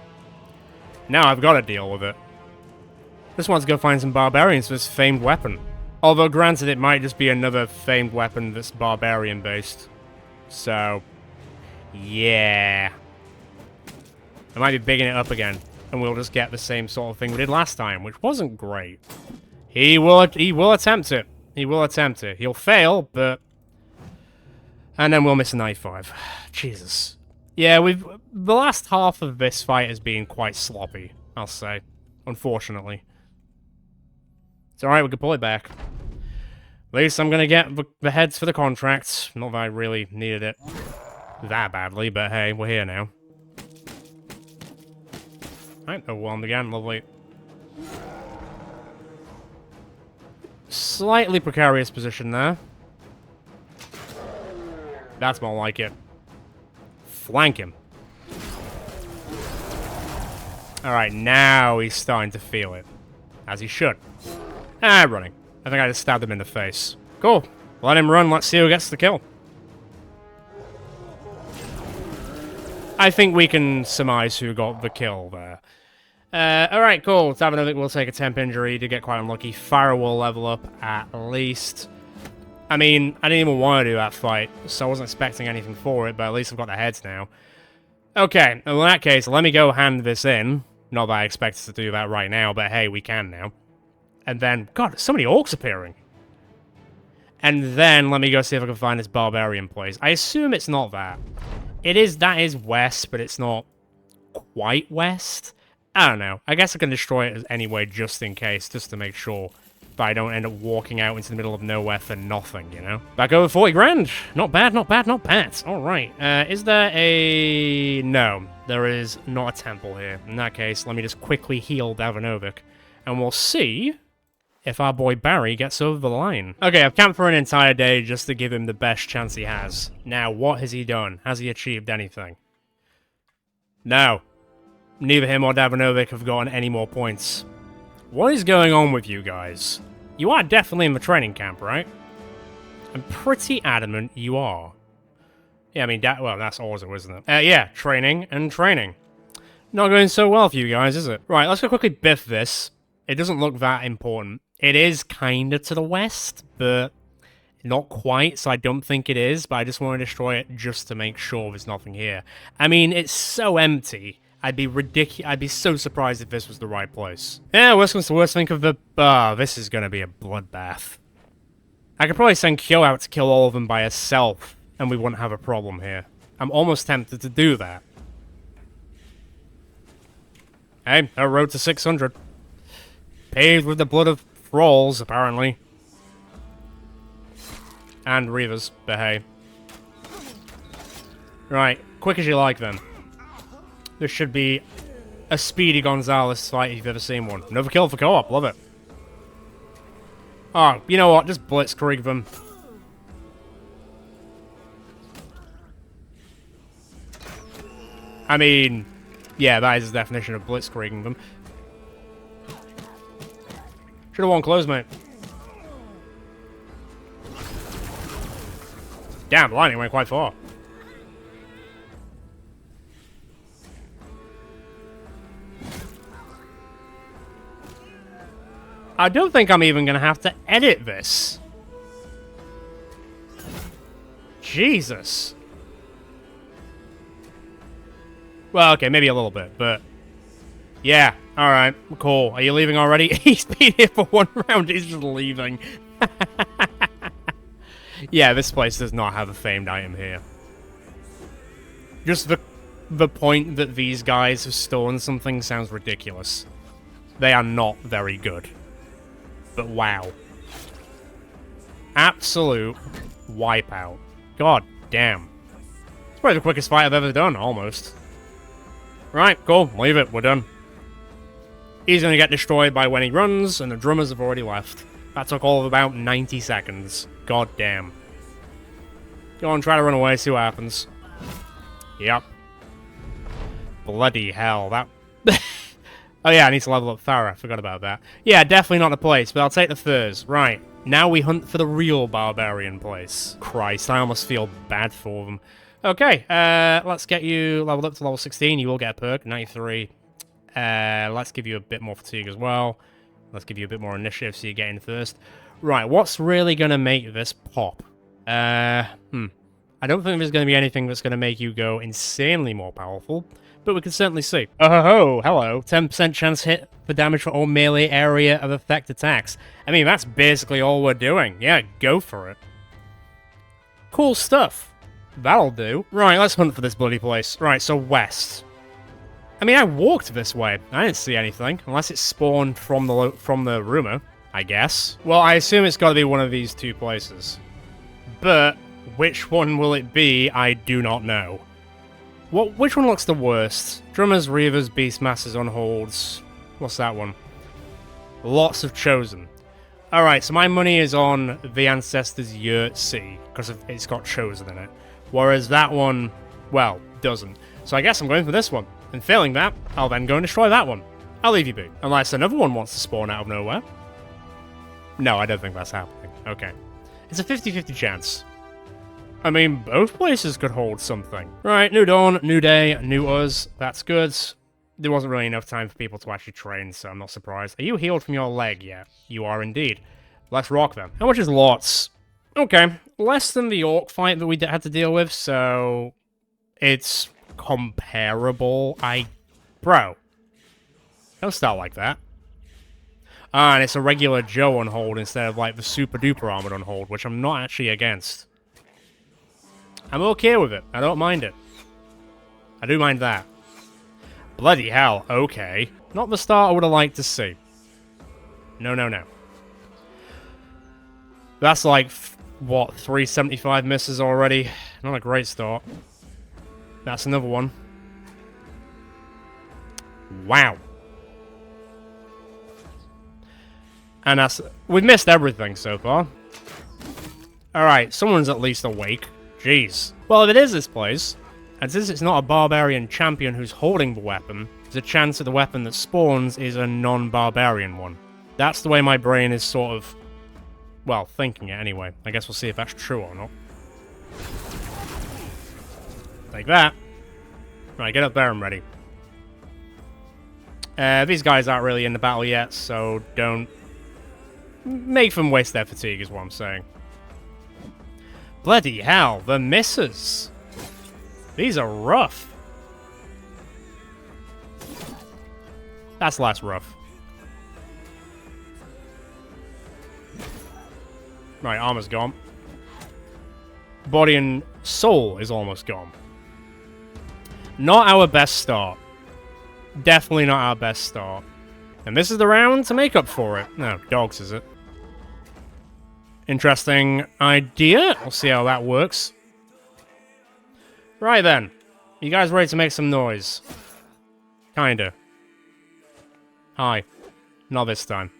now I've got to deal with it. Just want to go find some barbarians for this famed weapon. Although, granted, it might just be another famed weapon that's barbarian-based. So... yeah. I might be bigging it up again, and we'll just get the same sort of thing we did last time, which wasn't great. He will attempt it. He will attempt it. He'll fail, but... and then we'll miss a 95. Jesus. Yeah, the last half of this fight has been quite sloppy, I'll say. Unfortunately. It's alright, we can pull it back. At least I'm gonna get the heads for the contract. Not that I really needed it that badly, but hey, we're here now. Alright, overwhelmed again, lovely. Slightly precarious position there. That's more like it. Flank him. Alright, now he's starting to feel it. As he should. Ah, running. I think I just stabbed him in the face. Cool. Let him run, let's see who gets the kill. I think we can surmise who got the kill there. Alright, cool. Davonovic will take a temp injury to get quite unlucky. Farah will level up at least. I mean, I didn't even want to do that fight, so I wasn't expecting anything for it, but at least I've got the heads now. Okay, in that case, let me go hand this in. Not that I expected to do that right now, but hey, we can now. And then, God, so many orcs appearing. And then, let me go see if I can find this barbarian place. I assume it's not that. That is west, but it's not quite west. I don't know. I guess I can destroy it anyway, just in case, just to make sure that I don't end up walking out into the middle of nowhere for nothing, you know? Back over 40 grand. Not bad, not bad, not bad. All right. Is there a... no, there is not a temple here. In that case, let me just quickly heal Davonovic, and we'll see if our boy Barry gets over the line. Okay, I've camped for an entire day just to give him the best chance he has. Now, what has he done? Has he achieved anything? No. Neither him or Davonovic have gotten any more points. What is going on with you guys? You are definitely in the training camp, right? I'm pretty adamant you are. Yeah, I mean, well, that's Orzo, isn't it? Yeah, training and training. Not going so well for you guys, is it? Right, let's go quickly biff this. It doesn't look that important. It is kind of to the west, but not quite, so I don't think it is, but I just want to destroy it just to make sure there's nothing here. I mean, it's so empty. I'd be so surprised if this was the right place. Yeah, worst comes to worst, think of the... this is gonna be a bloodbath. I could probably send Kyo out to kill all of them by herself, and we wouldn't have a problem here. I'm almost tempted to do that. Hey, a road to 600. Paved with the blood of thralls, apparently. And reavers, but hey. Right, quick as you like then. This should be a speedy Gonzalez fight if you've ever seen one. Another kill for co-op, love it. Oh, you know what, just blitzkrieg them. I mean, yeah, that is the definition of blitzkrieging them. Should have won close, mate. Damn, the lightning went quite far. I don't think I'm even going to have to edit this. Jesus. Well, okay, maybe a little bit, but... Yeah, alright, cool. Are you leaving already? He's been here for one round, he's just leaving. Yeah, this place does not have a famed item here. Just the point that these guys have stolen something sounds ridiculous. They are not very good. But wow. Absolute wipeout. God damn. It's probably the quickest fight I've ever done, almost. Right, cool, leave it, we're done. He's gonna get destroyed by when he runs, and the drummers have already left. That took all of about 90 seconds. God damn. Go on, try to run away, see what happens. Yep. Bloody hell, that... Oh yeah, I need to level up Thara, forgot about that. Yeah, definitely not the place, but I'll take the furs. Right, now we hunt for the real barbarian place. Christ, I almost feel bad for them. Okay, let's get you leveled up to level 16, you will get a perk, 93. Let's give you a bit more fatigue as well. Let's give you a bit more initiative so you get in first. Right, what's really going to make this pop? I don't think there's going to be anything that's going to make you go insanely more powerful, but we can certainly see. Oh, hello. 10% chance hit for damage for all melee area of effect attacks. I mean, that's basically all we're doing. Yeah, go for it. Cool stuff. That'll do. Right, let's hunt for this bloody place. Right, so west. I mean, I walked this way. I didn't see anything, unless it spawned from the rumor, I guess. Well, I assume it's got to be one of these two places. But which one will it be, I do not know. Which one looks the worst? Drummers, Reavers, Beastmasters, Unholds. What's that one? Lots of Chosen. Alright, so my money is on the Ancestors Yurt Sea, because it's got Chosen in it. Whereas that one, well, doesn't. So I guess I'm going for this one. And failing that, I'll then go and destroy that one. I'll leave you be. Unless another one wants to spawn out of nowhere. No, I don't think that's happening. Okay. It's a 50-50 chance. I mean, both places could hold something. Right, new dawn, new day, new us. That's good. There wasn't really enough time for people to actually train, so I'm not surprised. Are you healed from your leg yet? You are indeed. Let's rock them. How much is lots? Okay, less than the orc fight that we had to deal with, so... It's comparable, Bro. Don't start like that. Ah, and it's a regular Joe on hold instead of, like, the super-duper armored on hold, which I'm not actually against. I'm okay with it. I don't mind it. I do mind that. Bloody hell, okay. Not the start I would have liked to see. No, no, no. That's like, what, 375 misses already? Not a great start. That's another one. Wow. And that's... We've missed everything so far. Alright, someone's at least awake. Jeez. Well, if it is this place, and since it's not a barbarian champion who's holding the weapon, there's a chance that the weapon that spawns is a non-barbarian one. That's the way my brain is sort of... Well, thinking it anyway. I guess we'll see if that's true or not. Like that. Right, get up there and ready. These guys aren't really in the battle yet, so don't make them waste their fatigue is what I'm saying. Bloody hell, the misses. These are rough. That's less rough. Right, armor's gone. Body and soul is almost gone. Not our best start. Definitely not our best start. And this is the round to make up for it. No, dogs, is it? Interesting idea. We'll see how that works. Right then. You guys ready to make some noise? Kinda. Hi. Not this time.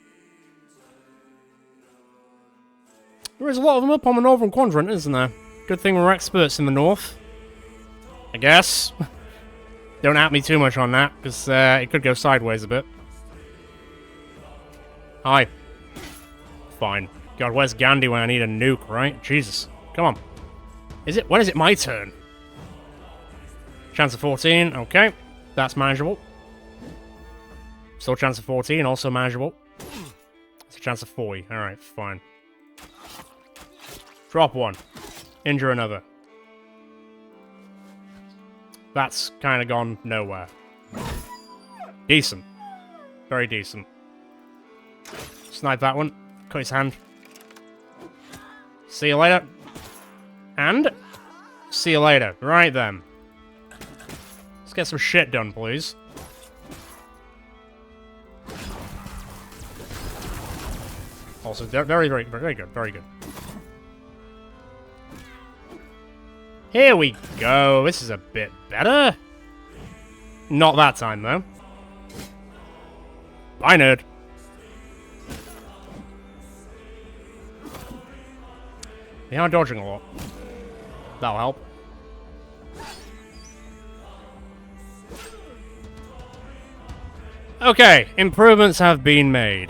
There is a lot of them up on the northern quadrant, isn't there? Good thing we're experts in the north. I guess. Don't at me too much on that, because it could go sideways a bit. Hi. Fine. God, where's Gandhi when I need a nuke, right? Jesus. Come on. Is it? When is it my turn? Chance of 14, okay. That's manageable. Still chance of 14, also manageable. It's a chance of 40. Alright, fine. Drop one. Injure another. That's kind of gone nowhere. Decent. Very decent. Snipe that one. Cut his hand. See you later. And... see you later. Right then. Let's get some shit done, please. Also, very, very, very good. Very good. Here we go. This is a bit better. Not that time, though. Bye, nerd. They are dodging a lot. That'll help. Okay, improvements have been made.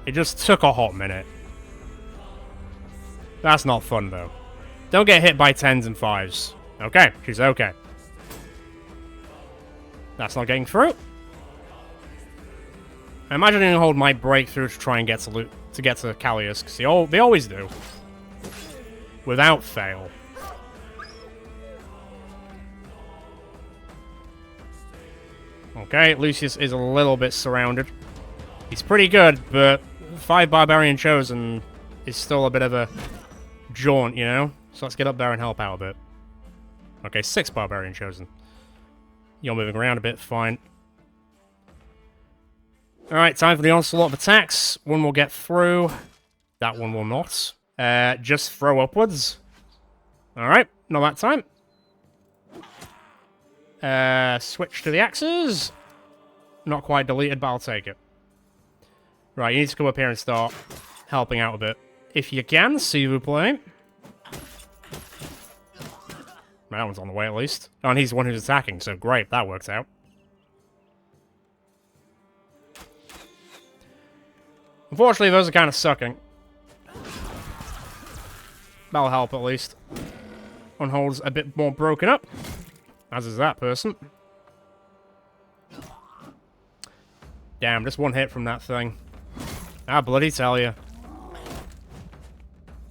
It just took a hot minute. That's not fun, though. Don't get hit by 10s and 5s. Okay, she's okay. That's not getting through. I imagine Hold might break through to try and get to Callius, because they always do. Without fail. Okay, Lucius is a little bit surrounded. He's pretty good, but 5 Barbarian Chosen is still a bit of a jaunt, you know? So let's get up there and help out a bit. Okay, 6 Barbarian Chosen. You're moving around a bit, fine. Alright, time for the onslaught of attacks. One will get through. That one will not. Just throw upwards. Alright, not that time. Switch to the axes. Not quite deleted, but I'll take it. Right, you need to come up here and start helping out a bit. If you can, s'il vous plaît. That one's on the way, at least. Oh, and he's the one who's attacking, so great, that works out. Unfortunately, those are kind of sucking. That'll help, at least. Unhold's a bit more broken up. As is that person. Damn, just one hit from that thing. I bloody tell you.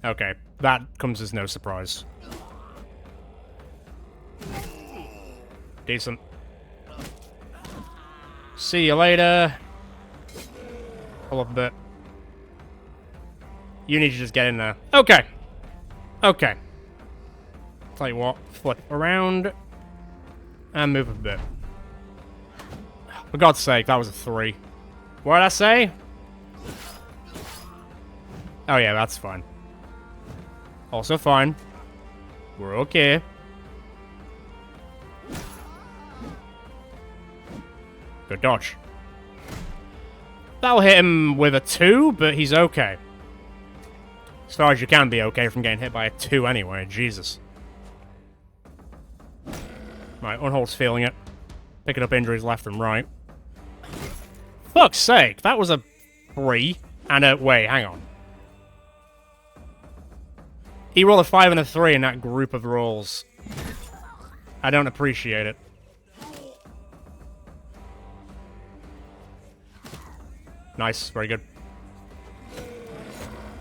Okay, that comes as no surprise. Decent. See you later. Hold up a bit. You need to just get in there. Okay. Okay. Tell you what, flip around. And move a bit. For God's sake, that was a 3. What did I say? Oh yeah, that's fine. Also fine. We're okay. Good dodge. That'll hit him with a 2, but he's okay. As far as you can be okay from getting hit by a 2 anyway, Jesus. Right, Unhold's feeling it. Picking up injuries left and right. Fuck's sake, that was a 3. And a... wait, hang on. He rolled a 5 and a 3 in that group of rolls. I don't appreciate it. Nice, very good.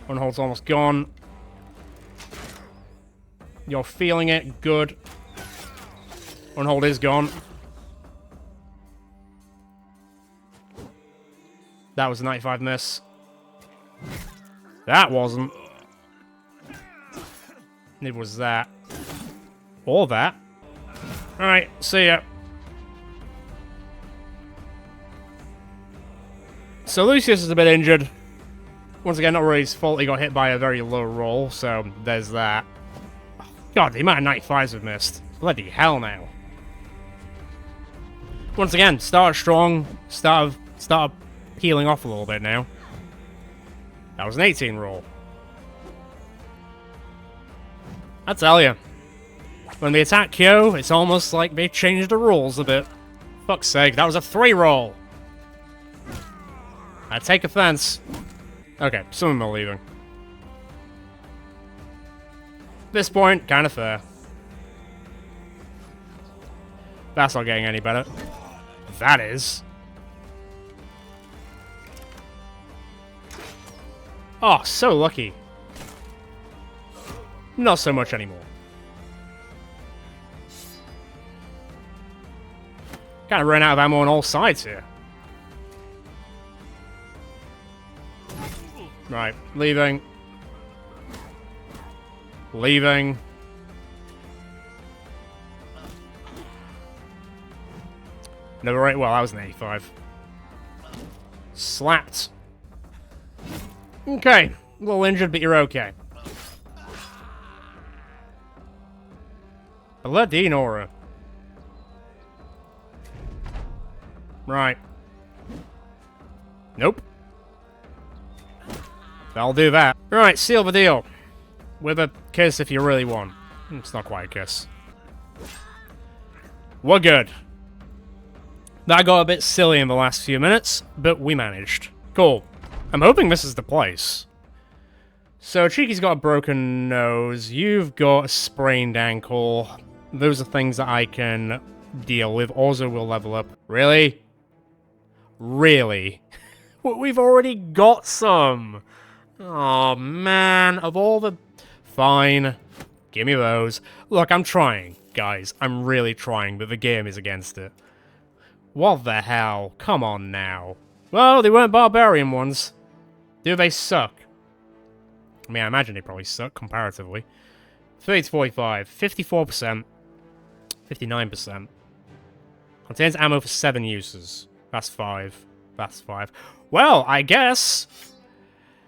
Unhold's almost gone. You're feeling it, good. Unhold is gone. That was a 95 miss. That wasn't. Neither was that. Or that. Alright, see ya. So Lucius is a bit injured. Once again, not really his fault. He got hit by a very low roll, so there's that. God, the amount of 95s we've missed. Bloody hell now. Once again, start strong. Start healing off a little bit now. That was an 18 roll. I tell you, when they attack Kyo, it's almost like they changed the rules a bit. Fuck's sake, that was a 3 roll. I take offense. Okay, some of them are leaving. At this point, kind of fair. That's not getting any better. That is. Oh, so lucky. Not so much anymore. Kind of ran out of ammo on all sides here. Right, leaving. Leaving. Never right. Well, that was an 85. Slapped. Okay. A little injured, but you're okay. Bloody Nora. Right. Nope. I'll do that. Right, seal the deal. With a kiss if you really want. It's not quite a kiss. We're good. That got a bit silly in the last few minutes, but we managed. Cool. I'm hoping this is the place. So, Cheeky's got a broken nose. You've got a sprained ankle. Those are things that I can deal with. Also, will level up. Really? Really? We've already got some. Oh, man. Of all the... Fine. Give me those. Look, I'm trying, guys. I'm really trying, but the game is against it. What the hell? Come on now. Well, they weren't barbarian ones. Do they suck? I mean, I imagine they probably suck comparatively. 30 to 45. 54%. 59%. Contains ammo for 7 uses. That's 5. That's 5. Well, I guess...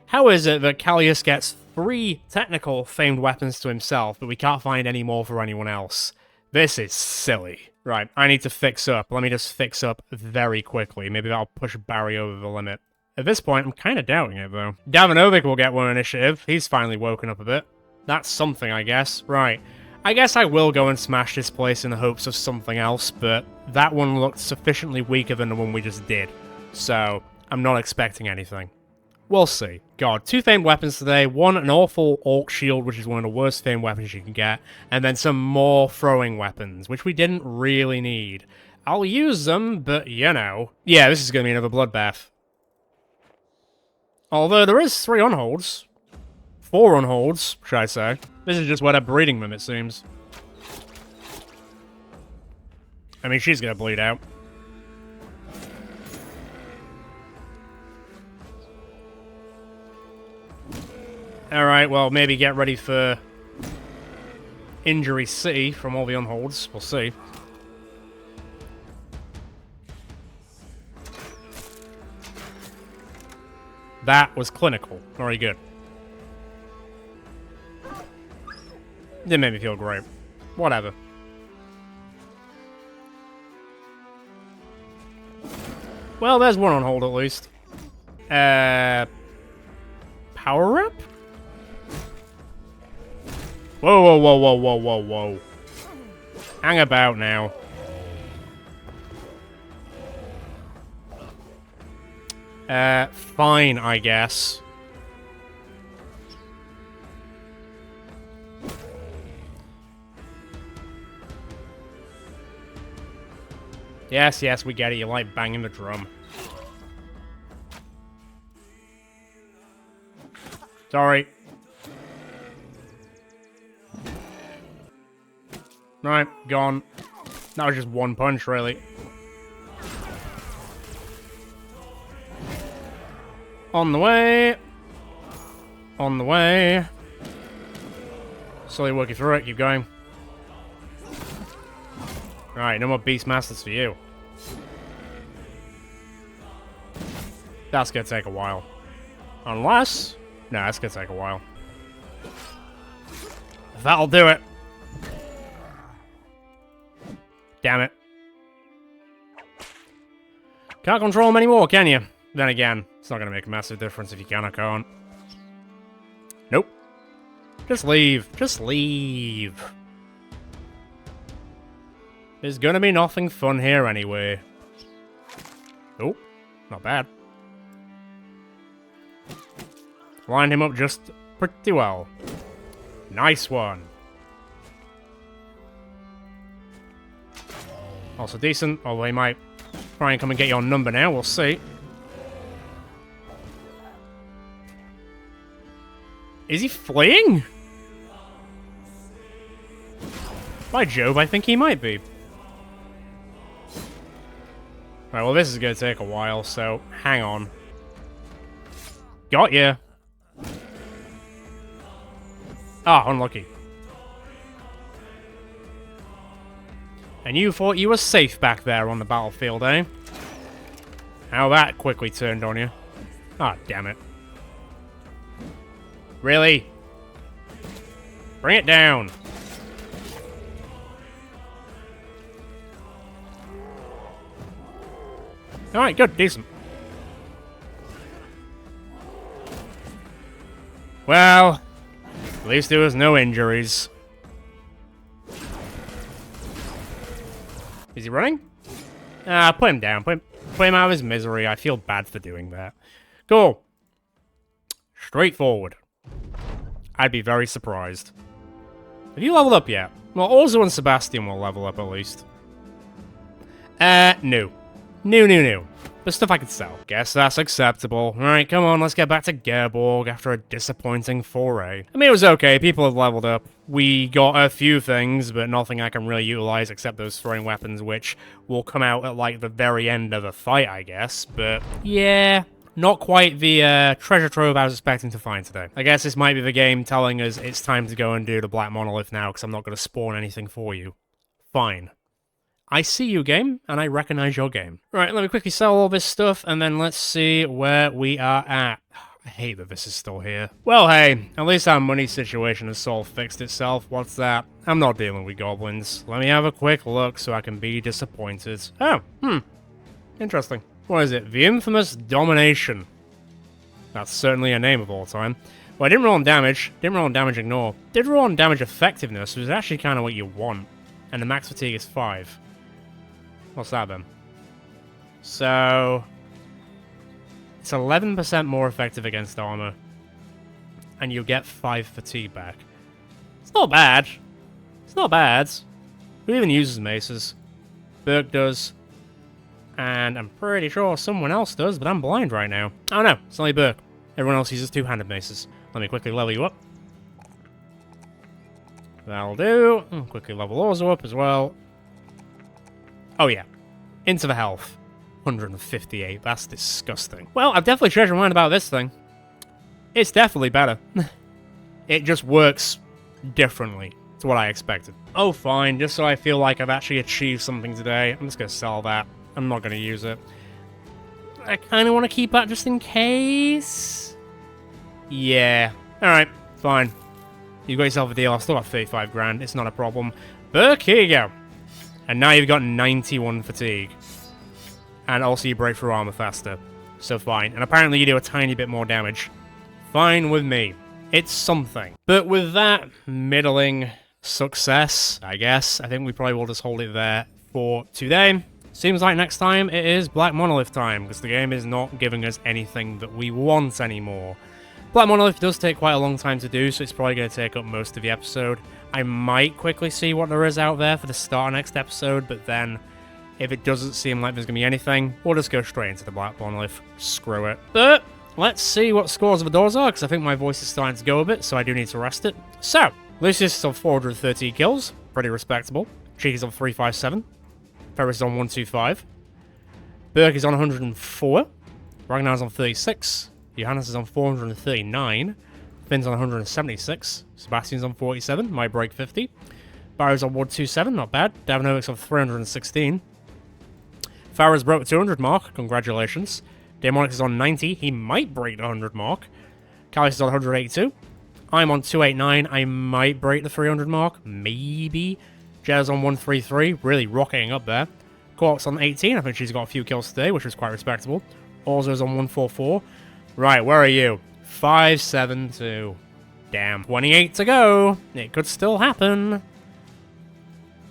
How is it that Callius gets 3 technical famed weapons to himself, but we can't find any more for anyone else? This is silly. Right, I need to fix up. Let me just fix up very quickly. Maybe that'll push Barry over the limit. At this point, I'm kind of doubting it, though. Davinovic will get 1 initiative. He's finally woken up a bit. That's something, I guess. Right. I guess I will go and smash this place in the hopes of something else, but that one looked sufficiently weaker than the one we just did. So, I'm not expecting anything. We'll see. God, 2 famed weapons today. 1, an awful Orc Shield, which is one of the worst famed weapons you can get. And then some more throwing weapons, which we didn't really need. I'll use them, but you know. Yeah, this is going to be another bloodbath. Although there is 3 unholds. 4 unholds, should I say. This is just where they're breeding them, it seems. I mean, she's going to bleed out. Alright, well, maybe get ready for Injury City from all the unholds. We'll see. That was clinical. Very good. Didn't make me feel great. Whatever. Well, there's 1 on hold at least. Power up? Whoa, whoa, whoa, whoa, whoa, whoa, whoa. Hang about now. Fine, I guess. Yes, yes, we get it. You like banging the drum. Sorry. Right, gone. That was just 1 punch, really. On the way. On the way. Slowly working through it, keep going. Right, no more Beastmasters for you. That's gonna take a while. Unless... No, that's gonna take a while. That'll do it. Damn it. Can't control them anymore, can you? Then again, it's not gonna make a massive difference if you can or can't. Nope. Just leave. Just leave. There's gonna be nothing fun here anyway. Oh, not bad. Lined him up just pretty well. Nice one. Also decent, although he might try and come and get your number now. We'll see. Is he fleeing? By Jove, I think he might be. Right, well, this is going to take a while, so hang on. Got ya. Ah, unlucky. And you thought you were safe back there on the battlefield, eh? How that quickly turned on you. Ah, damn it. Really? Bring it down. Alright, good, decent. Well, at least there was no injuries. Is he running? Ah, put him down. Put him out of his misery. I feel bad for doing that. Cool. Straightforward. I'd be very surprised. Have you leveled up yet? Well, Orzo and Sebastian will level up at least. No. No. But stuff I could sell. Guess that's acceptable. Alright, come on, let's get back to Gerborg after a disappointing foray. I mean, it was okay. People have leveled up. We got a few things, but nothing I can really utilize except those throwing weapons, which will come out at, like, the very end of the fight, I guess. But, yeah, not quite the treasure trove I was expecting to find today. I guess this might be the game telling us it's time to go and do the Black Monolith now, because I'm not going to spawn anything for you. Fine. I see you, game, and I recognize your game. Right, let me quickly sell all this stuff, and then let's see where we are at. I hate that this is still here. Well, hey, at least our money situation has sort of fixed itself. What's that? I'm not dealing with goblins. Let me have a quick look so I can be disappointed. Oh, interesting. What is it? The infamous Domination. That's certainly a name of all time. Well, I didn't roll on damage. Didn't roll on damage ignore. Did roll on damage effectiveness, which is actually kind of what you want. And the max fatigue is 5. What's that then? So it's 11% more effective against armor. And you get 5 fatigue back. It's not bad. It's not bad. Who even uses maces? Burke does. And I'm pretty sure someone else does, but I'm blind right now. Oh no, it's only Burke. Everyone else uses two-handed maces. Let me quickly level you up. That'll do. Quickly level Orzo up as well. Oh yeah. Into the health. 158. That's disgusting. Well, I've definitely changed my mind about this thing. It's definitely better. It just works differently to what I expected. Oh, fine. Just so I feel like I've actually achieved something today. I'm just going to sell that. I'm not going to use it. I kind of want to keep that just in case. Yeah. Alright. Fine. You got yourself a deal. I've still got 35 grand. It's not a problem. Burke, here you go. And now you've got 91 fatigue. And also you break through armor faster. So fine. And apparently you do a tiny bit more damage. Fine with me. It's something. But with that middling success, I guess, I think we probably will just hold it there for today. Seems like next time it is Black Monolith time, because the game is not giving us anything that we want anymore. Black Monolith does take quite a long time to do, so it's probably going to take up most of the episode. I might quickly see what there is out there for the start of next episode, but then if it doesn't seem like there's going to be anything, we'll just go straight into the Black Monolith. Screw it. But let's see what scores of the doors are, because I think my voice is starting to go a bit, so I do need to rest it. So, Lucius is on 430 kills. Pretty respectable. Cheeky's on 357. Ferris is on 125. Burke is on 104. Ragnar's on 36. Johannes is on 439. Finn's on 176. Sebastian's on 47. Might break 50. Barrow's on 127. Not bad. Davinovic's on 316. Farah's broke the 200 mark. Congratulations. Daemonix is on 90. He might break the 100 mark. Callius is on 182. I'm on 289. I might break the 300 mark. Maybe. Jazz on 133. Really rocketing up there. Cork's on 18. I think she's got a few kills today, which is quite respectable. Orzo's on 144. Right, where are you? 572. Damn. 28 to go. It could still happen.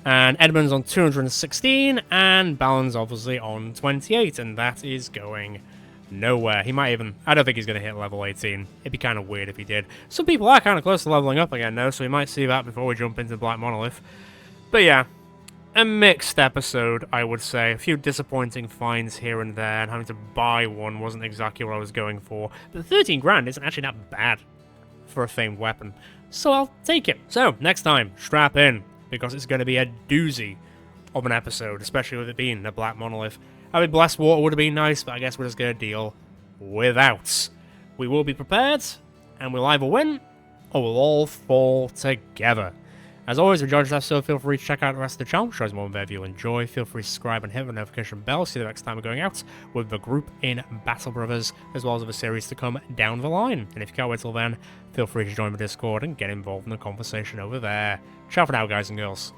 And Edmund's on 216, and Balon's obviously on 28, and that is going nowhere. He might even... I don't think he's going to hit level 18. It'd be kind of weird if he did. Some people are kind of close to leveling up again, though, so we might see that before we jump into Black Monolith. But yeah, a mixed episode, I would say. A few disappointing finds here and there, and having to buy one wasn't exactly what I was going for. But 13 grand isn't actually that bad for a famed weapon, so I'll take it. So, next time, strap in, because it's going to be a doozy of an episode, especially with it being a black monolith. Having Blessed Water would have been nice, but I guess we're just going to deal without. We will be prepared, and we'll either win, or we'll all fall together. As always, if you enjoyed this episode, feel free to check out the rest of the channel, shows more whatever you enjoy. Feel free to subscribe and hit the notification bell, see the next time we're going out with the group in Battle Brothers, as well as other series to come down the line. And if you can't wait till then, feel free to join the Discord and get involved in the conversation over there. Ciao for now, guys and girls.